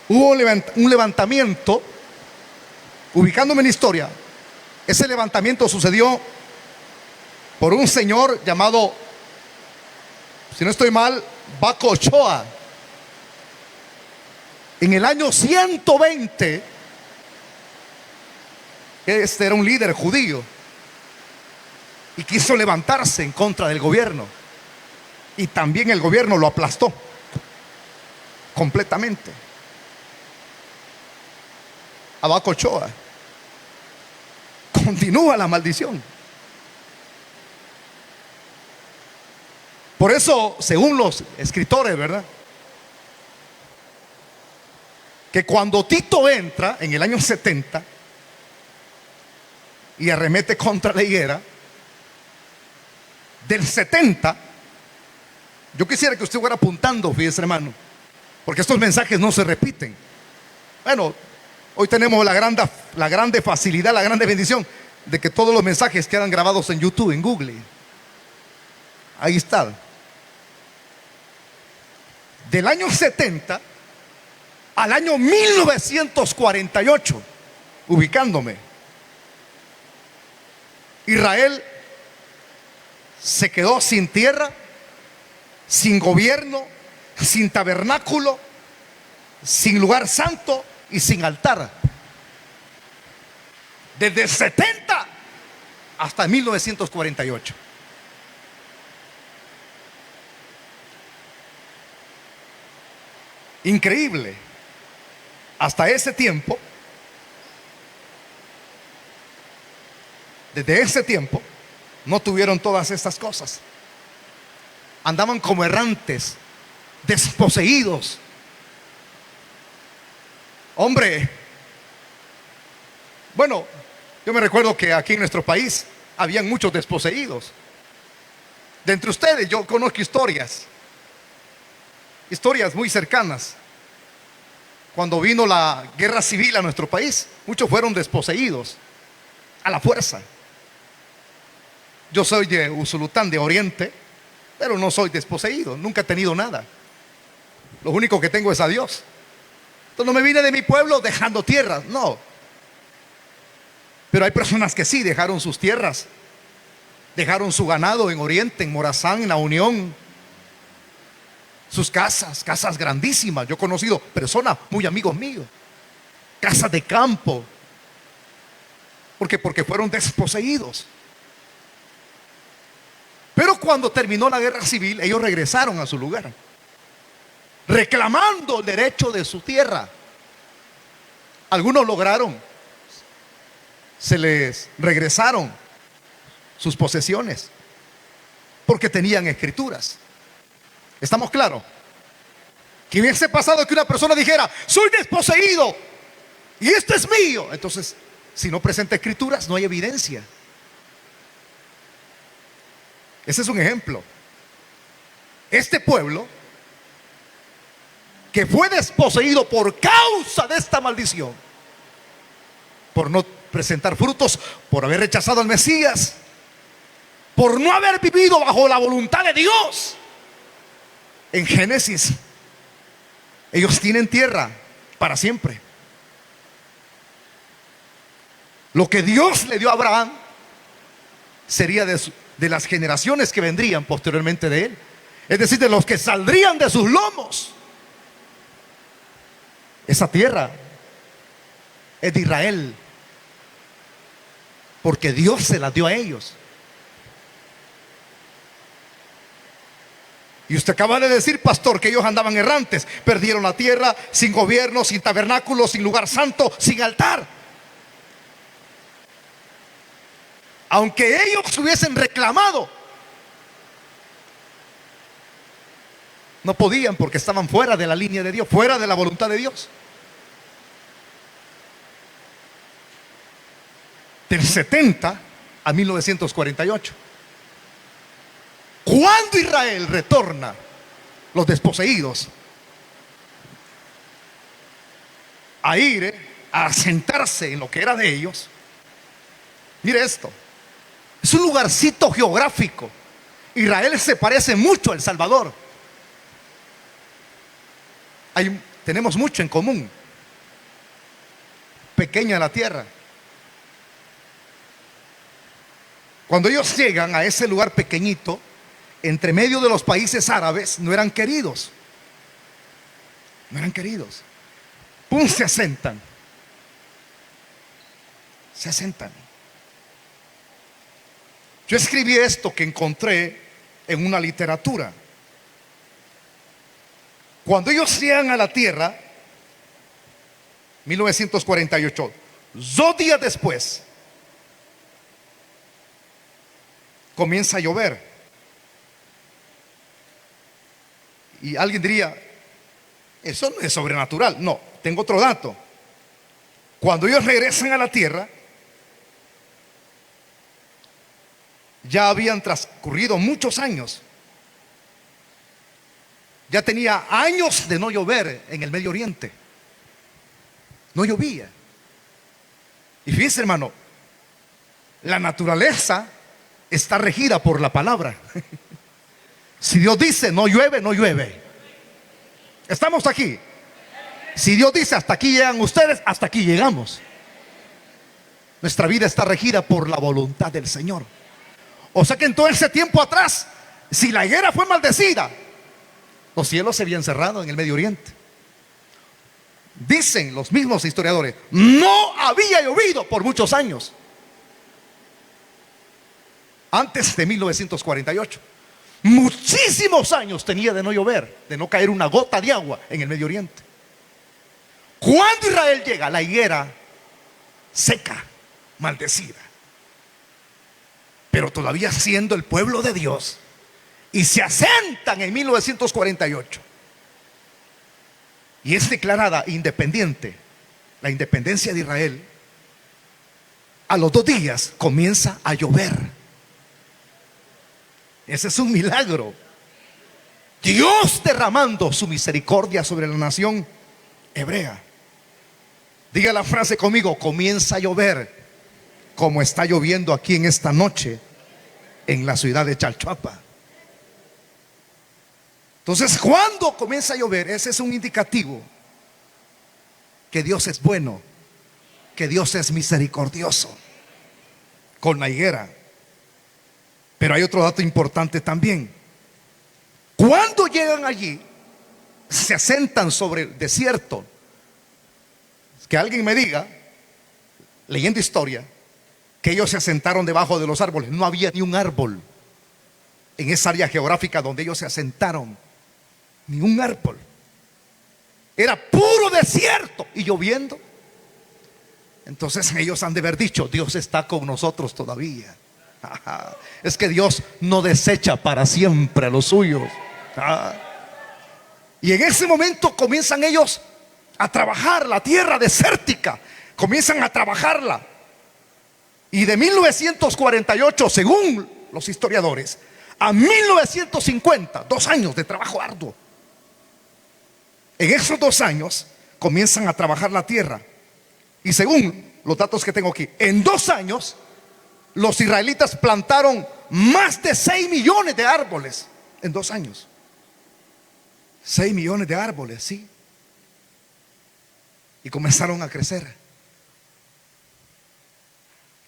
hubo un levantamiento. Ubicándome en historia, ese levantamiento sucedió por un señor llamado, si no estoy mal, Baco Ochoa. En el año 120, este era un líder judío y quiso levantarse en contra del gobierno, y también el gobierno lo aplastó completamente. A Baco Ochoa. Continúa la maldición. Por eso, según los escritores, ¿verdad?, que cuando Tito entra en el año 70 y arremete contra la higuera, del 70, yo quisiera que usted fuera apuntando, fíjese, hermano, porque estos mensajes no se repiten. Bueno, hoy tenemos la grande facilidad, la grande bendición de que todos los mensajes quedan grabados en YouTube, en Google. Ahí está. Del año 70 al año 1948, ubicándome, Israel se quedó sin tierra, sin gobierno, sin tabernáculo, sin lugar santo y sin altar. Desde el 70 hasta 1948. Increíble. Hasta ese tiempo, desde ese tiempo, no tuvieron todas estas cosas. Andaban como errantes, desposeídos. Hombre, bueno, yo me recuerdo que aquí en nuestro país habían muchos desposeídos. De entre ustedes yo conozco historias muy cercanas. Cuando vino la guerra civil a nuestro país, muchos fueron desposeídos a la fuerza. Yo soy de Usulután, de Oriente, pero no soy desposeído, nunca he tenido nada. Lo único que tengo es a Dios. Entonces no me vine de mi pueblo dejando tierras, no. Pero hay personas que sí dejaron sus tierras, dejaron su ganado en Oriente, en Morazán, en La Unión, sus casas, casas grandísimas. Yo he conocido personas muy amigos míos, casas de campo. ¿Por qué? Porque fueron desposeídos. Pero cuando terminó la guerra civil, ellos regresaron a su lugar, reclamando el derecho de su tierra. Algunos lograron, se les regresaron sus posesiones, porque tenían escrituras. ¿Estamos claros? ¿Qué hubiese pasado que una persona dijera: soy desposeído y esto es mío? Entonces, si no presenta escrituras, no hay evidencia. Ese es un ejemplo. Este pueblo, que fue desposeído por causa de esta maldición, por no presentar frutos, por haber rechazado al Mesías, por no haber vivido bajo la voluntad de Dios. En Génesis, ellos tienen tierra para siempre. Lo que Dios le dio a Abraham sería de las generaciones que vendrían posteriormente de él, es decir, de los que saldrían de sus lomos. Esa tierra es de Israel, porque Dios se la dio a ellos. Y usted acaba de decir, pastor, que ellos andaban errantes, perdieron la tierra, sin gobierno, sin tabernáculo, sin lugar santo, sin altar. Aunque ellos hubiesen reclamado, no podían, porque estaban fuera de la línea de Dios, fuera de la voluntad de Dios. Del 70 a 1948. Cuando Israel retorna, los desposeídos, a ir a asentarse en lo que era de ellos. Mire esto, es un lugarcito geográfico. Israel se parece mucho a El Salvador. Tenemos mucho en común. Pequeña la tierra. Cuando ellos llegan a ese lugar pequeñito, entre medio de los países árabes, no eran queridos. No eran queridos. ¡Pum! Se asentan. Se asentan. Yo escribí esto que encontré en una literatura. Cuando ellos llegan a la tierra, 1948, 2 días después, comienza a llover. Y alguien diría: eso no es sobrenatural. No, tengo otro dato. Cuando ellos regresan a la tierra, ya habían transcurrido muchos años. Ya tenía años de no llover en el Medio Oriente. No llovía. Y fíjense, hermano, la naturaleza está regida por la palabra. Si Dios dice no llueve, no llueve. Estamos aquí. Si Dios dice hasta aquí llegan ustedes, hasta aquí llegamos. Nuestra vida está regida por la voluntad del Señor. O sea que en todo ese tiempo atrás, si la higuera fue maldecida, los cielos se habían cerrado en el Medio Oriente. Dicen los mismos historiadores, no había llovido por muchos años antes de 1948. Muchísimos años tenía de no llover, de no caer una gota de agua en el Medio Oriente. Cuando Israel llega, la higuera seca, maldecida, pero todavía siendo el pueblo de Dios, y se asentan en 1948 y es declarada independiente, la independencia de Israel. A los 2 días comienza a llover. Ese es un milagro. Dios derramando su misericordia sobre la nación hebrea. Diga la frase conmigo: comienza a llover, como está lloviendo aquí en esta noche en la ciudad de Chalchuapa. Entonces, cuando comienza a llover, ese es un indicativo que Dios es bueno, que Dios es misericordioso con la higuera. Pero hay otro dato importante también. Cuando llegan allí, se asentan sobre el desierto. Que alguien me diga, leyendo historia, que ellos se asentaron debajo de los árboles. No había ni un árbol en esa área geográfica donde ellos se asentaron. Ni un árbol. Era puro desierto y lloviendo. Entonces ellos han de haber dicho: Dios está con nosotros todavía. Es que Dios no desecha para siempre a los suyos. Y en ese momento comienzan ellos a trabajar la tierra desértica. Comienzan a trabajarla. Y de 1948, según los historiadores, a 1950, 2 años de trabajo arduo. En esos 2 años comienzan a trabajar la tierra. Y según los datos que tengo aquí, en 2 años los israelitas plantaron más de 6 millones de árboles. En 2 años 6 millones de árboles, sí. Y comenzaron a crecer.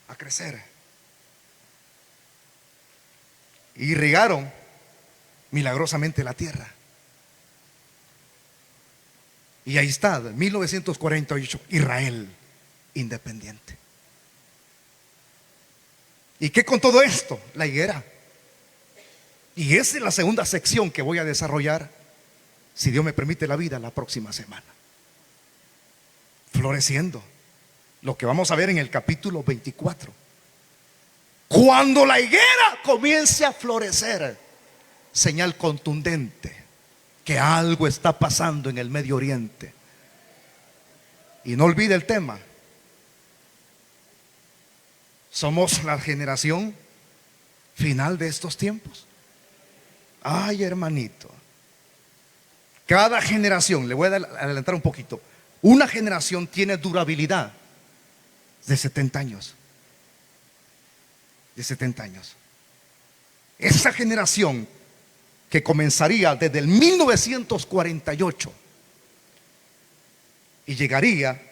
A crecer. Y regaron milagrosamente la tierra. Y ahí está, 1948, Israel independiente. ¿Y qué con todo esto? La higuera. Y esa es la segunda sección que voy a desarrollar, si Dios me permite la vida, la próxima semana. Floreciendo. Lo que vamos a ver en el capítulo 24. Cuando la higuera comience a florecer, señal contundente que algo está pasando en el Medio Oriente. Y no olvide el tema. Somos la generación final de estos tiempos. Ay, hermanito. Cada generación, le voy a adelantar un poquito. Una generación tiene durabilidad de 70 años. De 70 años. Esa generación que comenzaría desde el 1948 y llegaría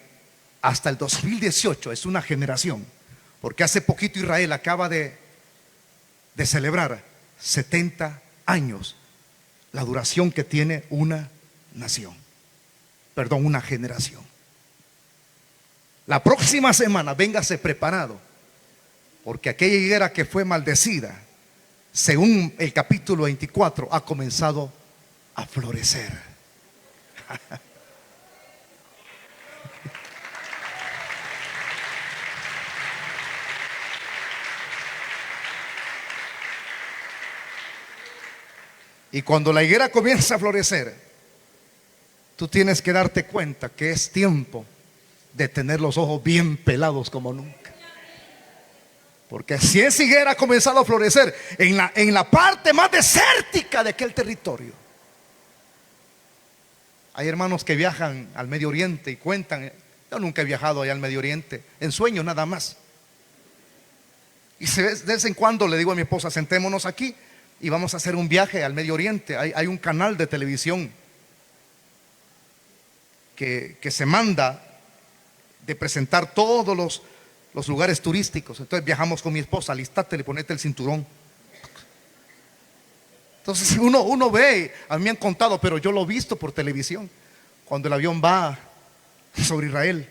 hasta el 2018, es una generación. Porque hace poquito Israel acaba de celebrar 70 años, la duración que tiene una nación. Perdón, una generación. La próxima semana véngase preparado, porque aquella higuera que fue maldecida, según el capítulo 24, ha comenzado a florecer. Y cuando la higuera comienza a florecer, tú tienes que darte cuenta que es tiempo de tener los ojos bien pelados como nunca. Porque si esa higuera ha comenzado a florecer en la parte más desértica de aquel territorio. Hay hermanos que viajan al Medio Oriente y cuentan: yo nunca he viajado allá al Medio Oriente, en sueños nada más. Y de vez en cuando le digo a mi esposa: sentémonos aquí y vamos a hacer un viaje al Medio Oriente. Hay un canal de televisión que se manda de presentar todos los lugares turísticos. Entonces viajamos con mi esposa: alistate, le ponete el cinturón. Entonces uno ve, a mí me han contado, pero yo lo he visto por televisión, cuando el avión va sobre Israel,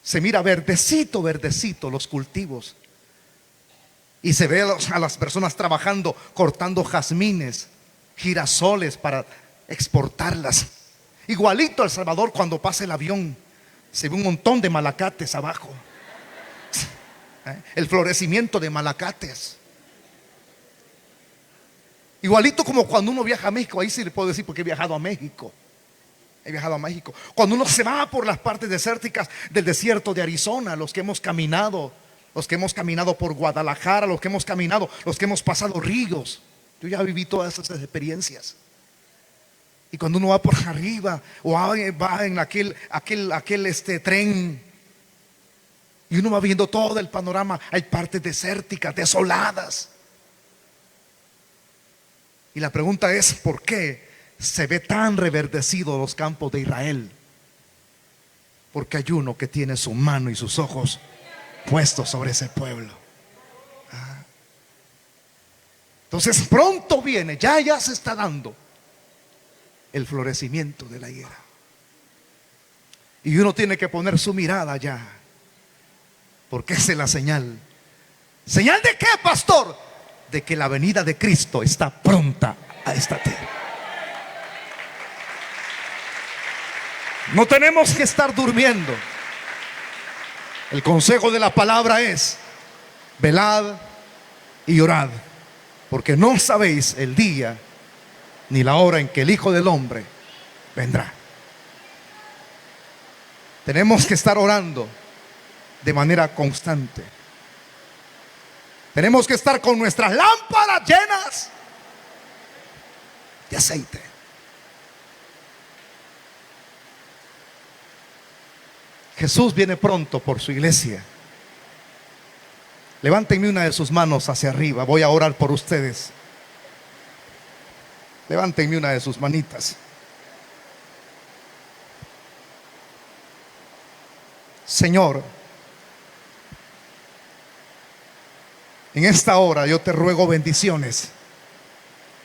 se mira verdecito, verdecito los cultivos. Y se ve a las personas trabajando, cortando jazmines, girasoles para exportarlas. Igualito a El Salvador, cuando pasa el avión, se ve un montón de malacates abajo. El florecimiento de malacates. Igualito como cuando uno viaja a México. Ahí sí le puedo decir porque he viajado a México. He viajado a México. Cuando uno se va por las partes desérticas del desierto de Arizona, los que hemos caminado por Guadalajara, los que hemos pasado ríos. Yo ya viví todas esas experiencias. Y cuando uno va por arriba o va en aquel tren Y uno va viendo todo el panorama. Hay partes desérticas, desoladas. Y la pregunta es, ¿por qué se ve tan reverdecido los campos de Israel? Porque hay uno que tiene su mano y sus ojos puestos sobre ese pueblo. Entonces pronto viene, ya se está dando el florecimiento de la higuera. Y uno tiene que poner su mirada ya, porque esa es la señal. ¿Señal de qué, pastor? De que la venida de Cristo está pronta a esta tierra. No tenemos que estar durmiendo. El consejo de la palabra es: velad y orad, porque no sabéis el día ni la hora en que el Hijo del Hombre vendrá. Tenemos que estar orando de manera constante. Tenemos que estar con nuestras lámparas llenas de aceite. Jesús viene pronto por su iglesia. Levántenme una de sus manos hacia arriba. Voy a orar por ustedes. Levántenme una de sus manitas. Señor, en esta hora yo te ruego bendiciones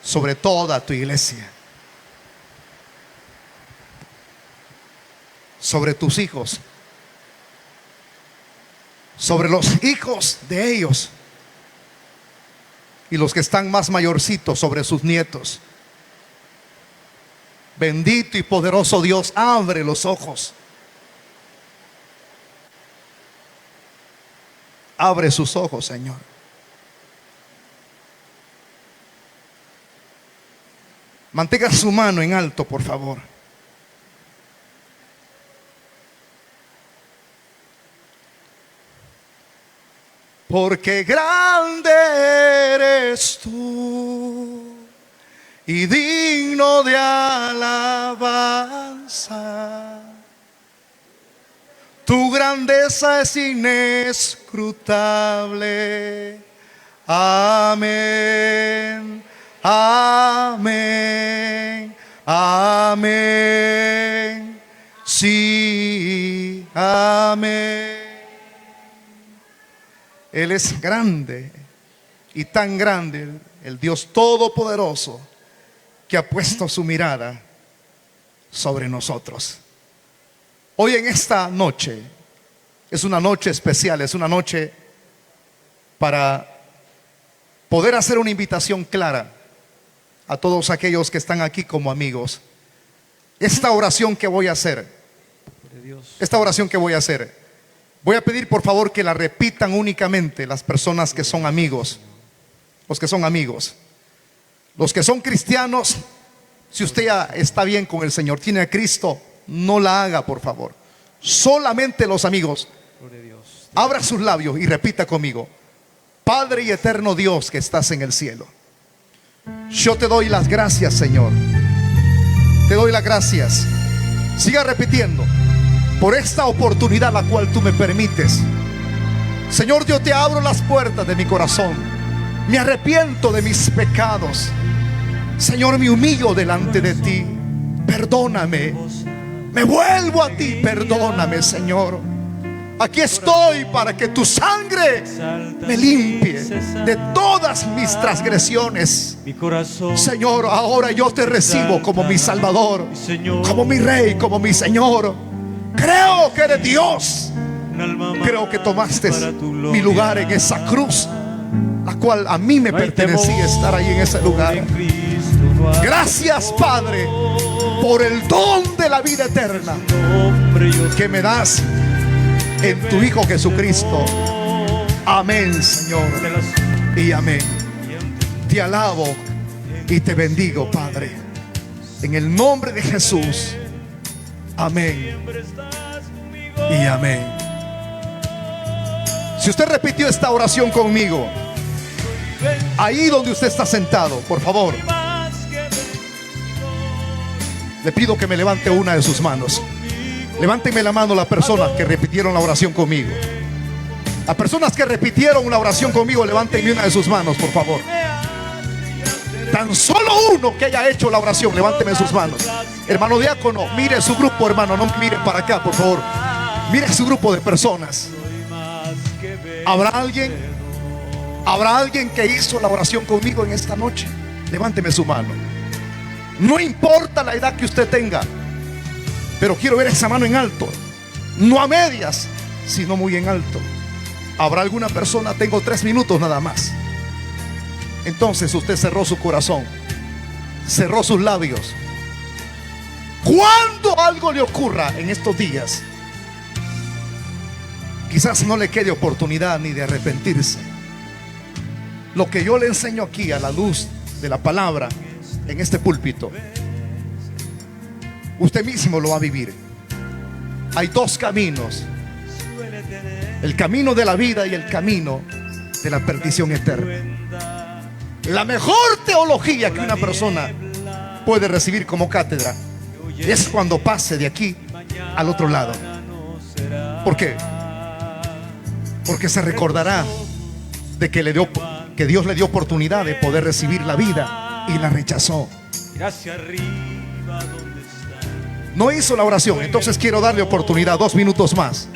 sobre toda tu iglesia, sobre tus hijos, sobre los hijos de ellos y los que están más mayorcitos, sobre sus nietos. Bendito y poderoso Dios, abre los ojos. Abre sus ojos, Señor. Mantenga su mano en alto, por favor. Porque grande eres tú y digno de alabanza. Tu grandeza es inescrutable. Amén, amén, amén. Sí, amén. Él es grande y tan grande, el Dios Todopoderoso, que ha puesto su mirada sobre nosotros. Hoy en esta noche es una noche especial, es una noche para poder hacer una invitación clara a todos aquellos que están aquí como amigos. Esta oración que voy a hacer, voy a pedir por favor que la repitan únicamente las personas que son amigos, los que son amigos, los que son cristianos. Si usted ya está bien con el Señor, tiene a Cristo, no la haga, por favor. Solamente los amigos. Abra sus labios y repita conmigo: Padre y eterno Dios que estás en el cielo, yo te doy las gracias, Señor. Te doy las gracias. Siga repitiendo: por esta oportunidad la cual tú me permites. Señor, yo te abro las puertas de mi corazón. Me arrepiento de mis pecados. Señor, me humillo delante de ti. Perdóname. Me vuelvo a ti. Perdóname, Señor. Aquí estoy para que tu sangre me limpie de todas mis transgresiones. Señor, ahora yo te recibo como mi Salvador, como mi Rey, como mi Señor. Creo que eres Dios. Creo que tomaste mi lugar en esa cruz, la cual a mí me pertenecía estar ahí en ese lugar. Gracias, Padre, por el don de la vida eterna que me das en tu Hijo Jesucristo. Amén, Señor, y amén. Te alabo y te bendigo, Padre, en el nombre de Jesús. Amén y amén. Si usted repitió esta oración conmigo, ahí donde usted está sentado, por favor, le pido que me levante una de sus manos. Levánteme la mano las personas que repitieron la oración conmigo. Las personas que repitieron la oración conmigo, levanten una de sus manos, por favor. Tan solo uno que haya hecho la oración, levánteme sus manos. Hermano diácono, mire su grupo, hermano, no mire para acá, por favor. Mire su grupo de personas. ¿Habrá alguien que hizo la oración conmigo en esta noche? Levánteme su mano. No importa la edad que usted tenga, pero quiero ver esa mano en alto. No a medias, sino muy en alto. ¿Habrá alguna persona? Tengo 3 minutos nada más. Entonces usted cerró su corazón, cerró sus labios. Cuando algo le ocurra en estos días, quizás no le quede oportunidad ni de arrepentirse. Lo que yo le enseño aquí a la luz de la palabra en este púlpito, usted mismo lo va a vivir. Hay 2 caminos: el camino de la vida y el camino de la perdición eterna. La mejor teología que una persona puede recibir como cátedra es cuando pase de aquí al otro lado. ¿Por qué? Porque se recordará de que Dios le dio oportunidad de poder recibir la vida y la rechazó. No hizo la oración. Entonces quiero darle oportunidad, 2 minutos más.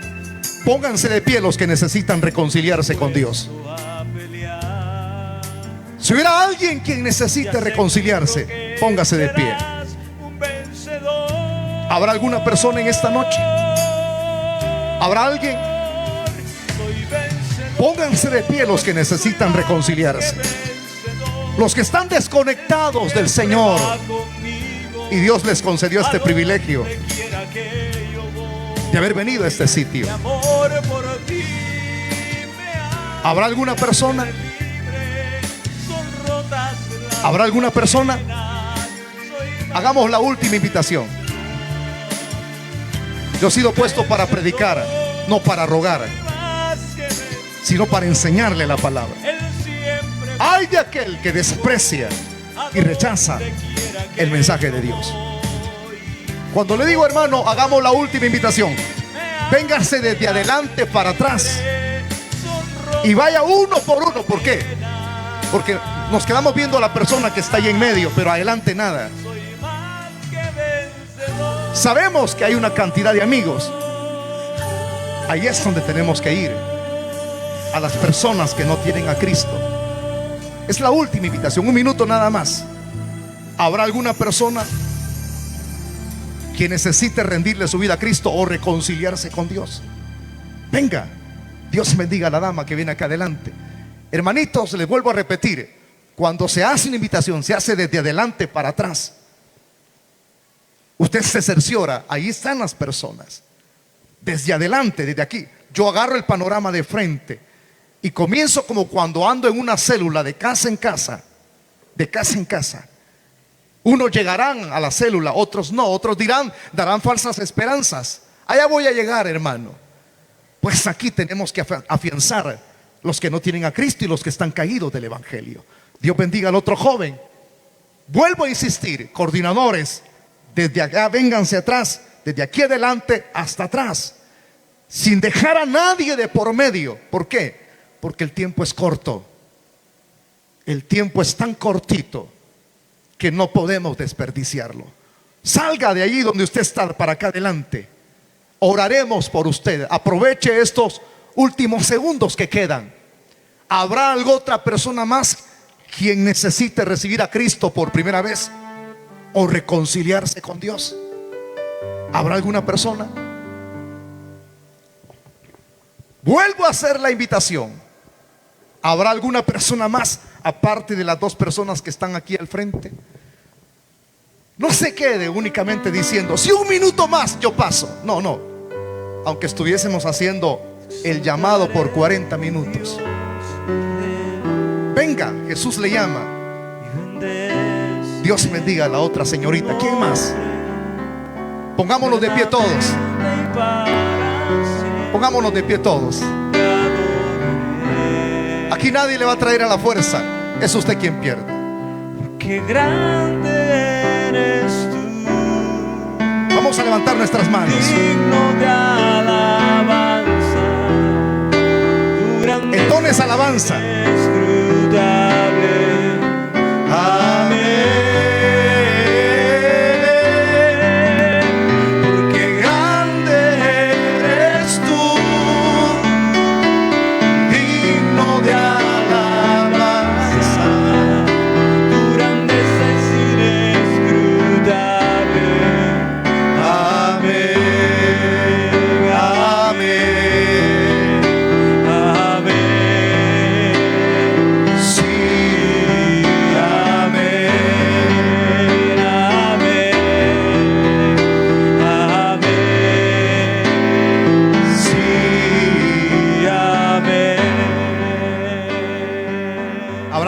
Pónganse de pie los que necesitan reconciliarse con Dios. Si hubiera alguien quien necesite reconciliarse, póngase de pie. ¿Habrá alguna persona en esta noche? ¿Habrá alguien? Pónganse de pie los que necesitan reconciliarse. Los que están desconectados del Señor y Dios les concedió este privilegio de haber venido a este sitio. ¿Habrá alguna persona? ¿Habrá alguna persona? Hagamos la última invitación. Yo he sido puesto para predicar, no para rogar, sino para enseñarle la palabra. Ay de aquel que desprecia y rechaza el mensaje de Dios. Cuando le digo, hermano, hagamos la última invitación, véngase desde adelante para atrás y vaya uno por uno. ¿Por qué? Porque nos quedamos viendo a la persona que está ahí en medio, pero adelante nada. Sabemos que hay una cantidad de amigos. Ahí es donde tenemos que ir, a las personas que no tienen a Cristo. Es la última invitación, 1 minuto nada más. ¿Habrá alguna persona que necesite rendirle su vida a Cristo o reconciliarse con Dios? Venga, Dios bendiga a la dama que viene acá adelante. Hermanitos, les vuelvo a repetir, cuando se hace una invitación, se hace desde adelante para atrás. Usted se cerciora, ahí están las personas. Desde adelante, desde aquí, yo agarro el panorama de frente y comienzo como cuando ando en una célula de casa en casa, de casa en casa. Unos llegarán a la célula, otros no, otros darán falsas esperanzas. Allá voy a llegar, hermano. Pues aquí tenemos que afianzar los que no tienen a Cristo y los que están caídos del Evangelio. Dios bendiga al otro joven. Vuelvo a insistir, coordinadores, desde acá vénganse atrás, desde aquí adelante hasta atrás, sin dejar a nadie de por medio. ¿Por qué? Porque el tiempo es corto. El tiempo es tan cortito que no podemos desperdiciarlo. Salga de allí donde usted está para acá adelante. Oraremos por usted. Aproveche estos últimos segundos que quedan. ¿Habrá alguna otra persona más quien necesite recibir a Cristo por primera vez o reconciliarse con Dios? ¿Habrá alguna persona? Vuelvo a hacer la invitación. ¿Habrá alguna persona más aparte de las 2 personas que están aquí al frente? No se quede únicamente diciendo, si 1 minuto más yo paso. No, no. Aunque estuviésemos haciendo el llamado por 40 minutos. Venga, Jesús le llama. Dios bendiga a la otra señorita. ¿Quién más? Pongámonos de pie todos. Pongámonos de pie todos. Aquí nadie le va a traer a la fuerza. Es usted quien pierde. Qué grande eres tú. Vamos a levantar nuestras manos. Digno de alabanza. Tú esa alabanza.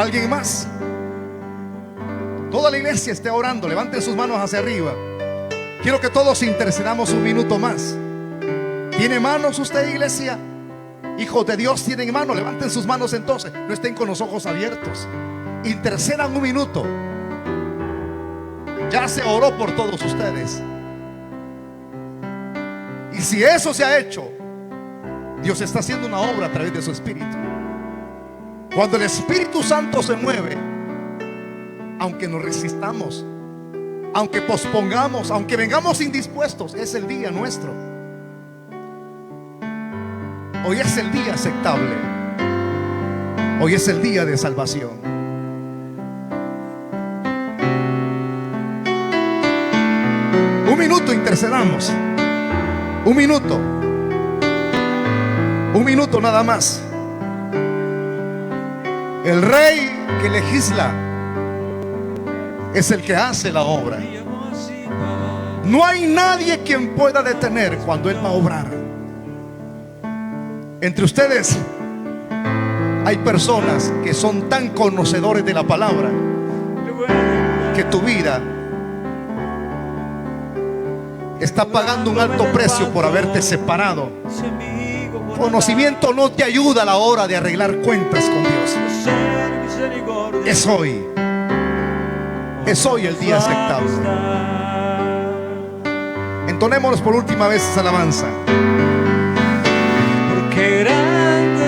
¿Alguien más? Toda la iglesia esté orando. Levanten sus manos hacia arriba. Quiero que todos intercedamos un minuto más. ¿Tiene manos usted, iglesia? Hijos de Dios, ¿tienen manos? Levanten sus manos entonces. No estén con los ojos abiertos. Intercedan un minuto. Ya se oró por todos ustedes. Y si eso se ha hecho, Dios está haciendo una obra a través de su Espíritu. Cuando el Espíritu Santo se mueve, aunque nos resistamos, aunque pospongamos, aunque vengamos indispuestos, es el día nuestro. Hoy es el día aceptable. Hoy es el día de salvación. Un minuto intercedamos. Un minuto. Un minuto nada más. El rey que legisla es el que hace la obra. No hay nadie quien pueda detener cuando Él va a obrar. Entre ustedes hay personas que son tan conocedores de la palabra que tu vida está pagando un alto precio por haberte separado. Conocimiento no te ayuda a la hora de arreglar cuentas con Dios. Es hoy el día aceptable. Entonémonos por última vez esa alabanza. Porque grande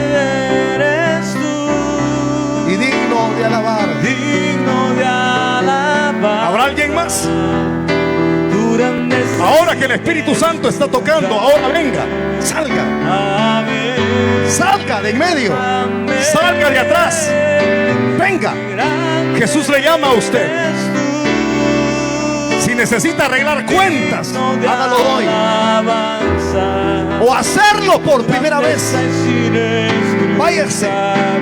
eres tú Y digno de alabar. digno de alabar. ¿Habrá alguien más? Tu grandeza. Ahora que el Espíritu Santo está tocando, ahora venga, salga. Amén. Salga de en medio. Amén. Salga de atrás. Venga. Grande Jesús le llama a usted. eres tú, Si necesita arreglar cuentas, digno de hágalo hoy. alabanza. O hacerlo por primera vez. Grandeza es inescrutable. Váyase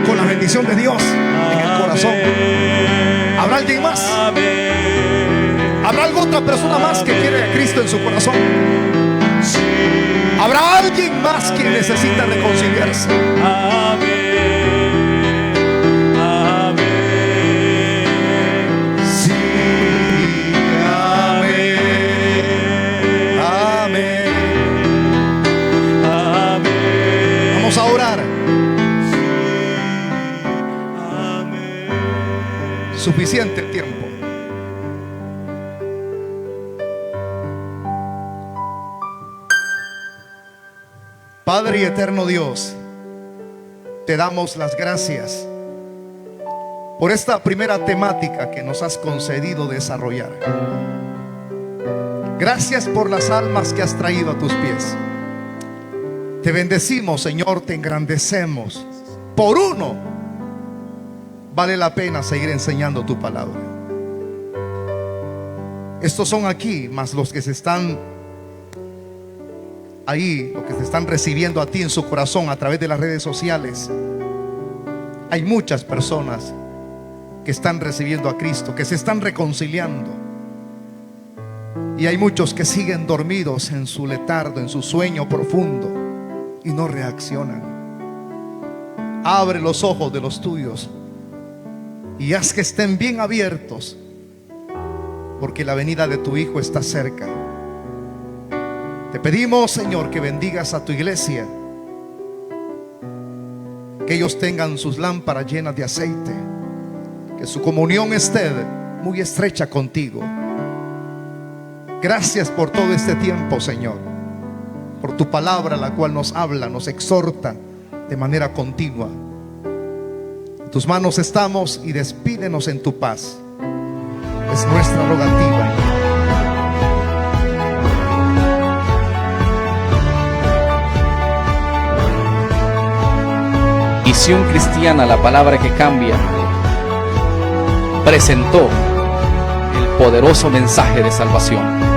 con la bendición de Dios en el corazón. Amén. ¿Habrá alguien más? Amén. ¿Habrá alguna otra persona más que quiere a Cristo en su corazón? Sí. ¿Habrá alguien más que necesita reconciliarse? Amén. Amén. Sí, amén. Amén. Amén. Vamos a orar. Amén. Suficiente el tiempo. Padre y eterno Dios, te damos las gracias por esta primera temática que nos has concedido desarrollar. Gracias por las almas que has traído a tus pies. Te bendecimos, Señor, te engrandecemos. Por uno vale la pena seguir enseñando tu palabra. Estos son aquí, más los que se están ahí, los que te están recibiendo a ti en su corazón a través de las redes sociales. Hay muchas personas que están recibiendo a Cristo, que se están reconciliando. Y hay muchos que siguen dormidos en su letargo, en su sueño profundo, y no reaccionan. Abre los ojos de los tuyos y haz que estén bien abiertos, porque la venida de tu Hijo está cerca. Te pedimos, Señor, que bendigas a tu iglesia, que ellos tengan sus lámparas llenas de aceite, que su comunión esté muy estrecha contigo. Gracias por todo este tiempo, Señor, por tu palabra, la cual nos habla, nos exhorta de manera continua. En tus manos estamos y despídenos en tu paz. Es nuestra rogativa. Visión Cristiana, la palabra que cambia, presentó el poderoso mensaje de salvación.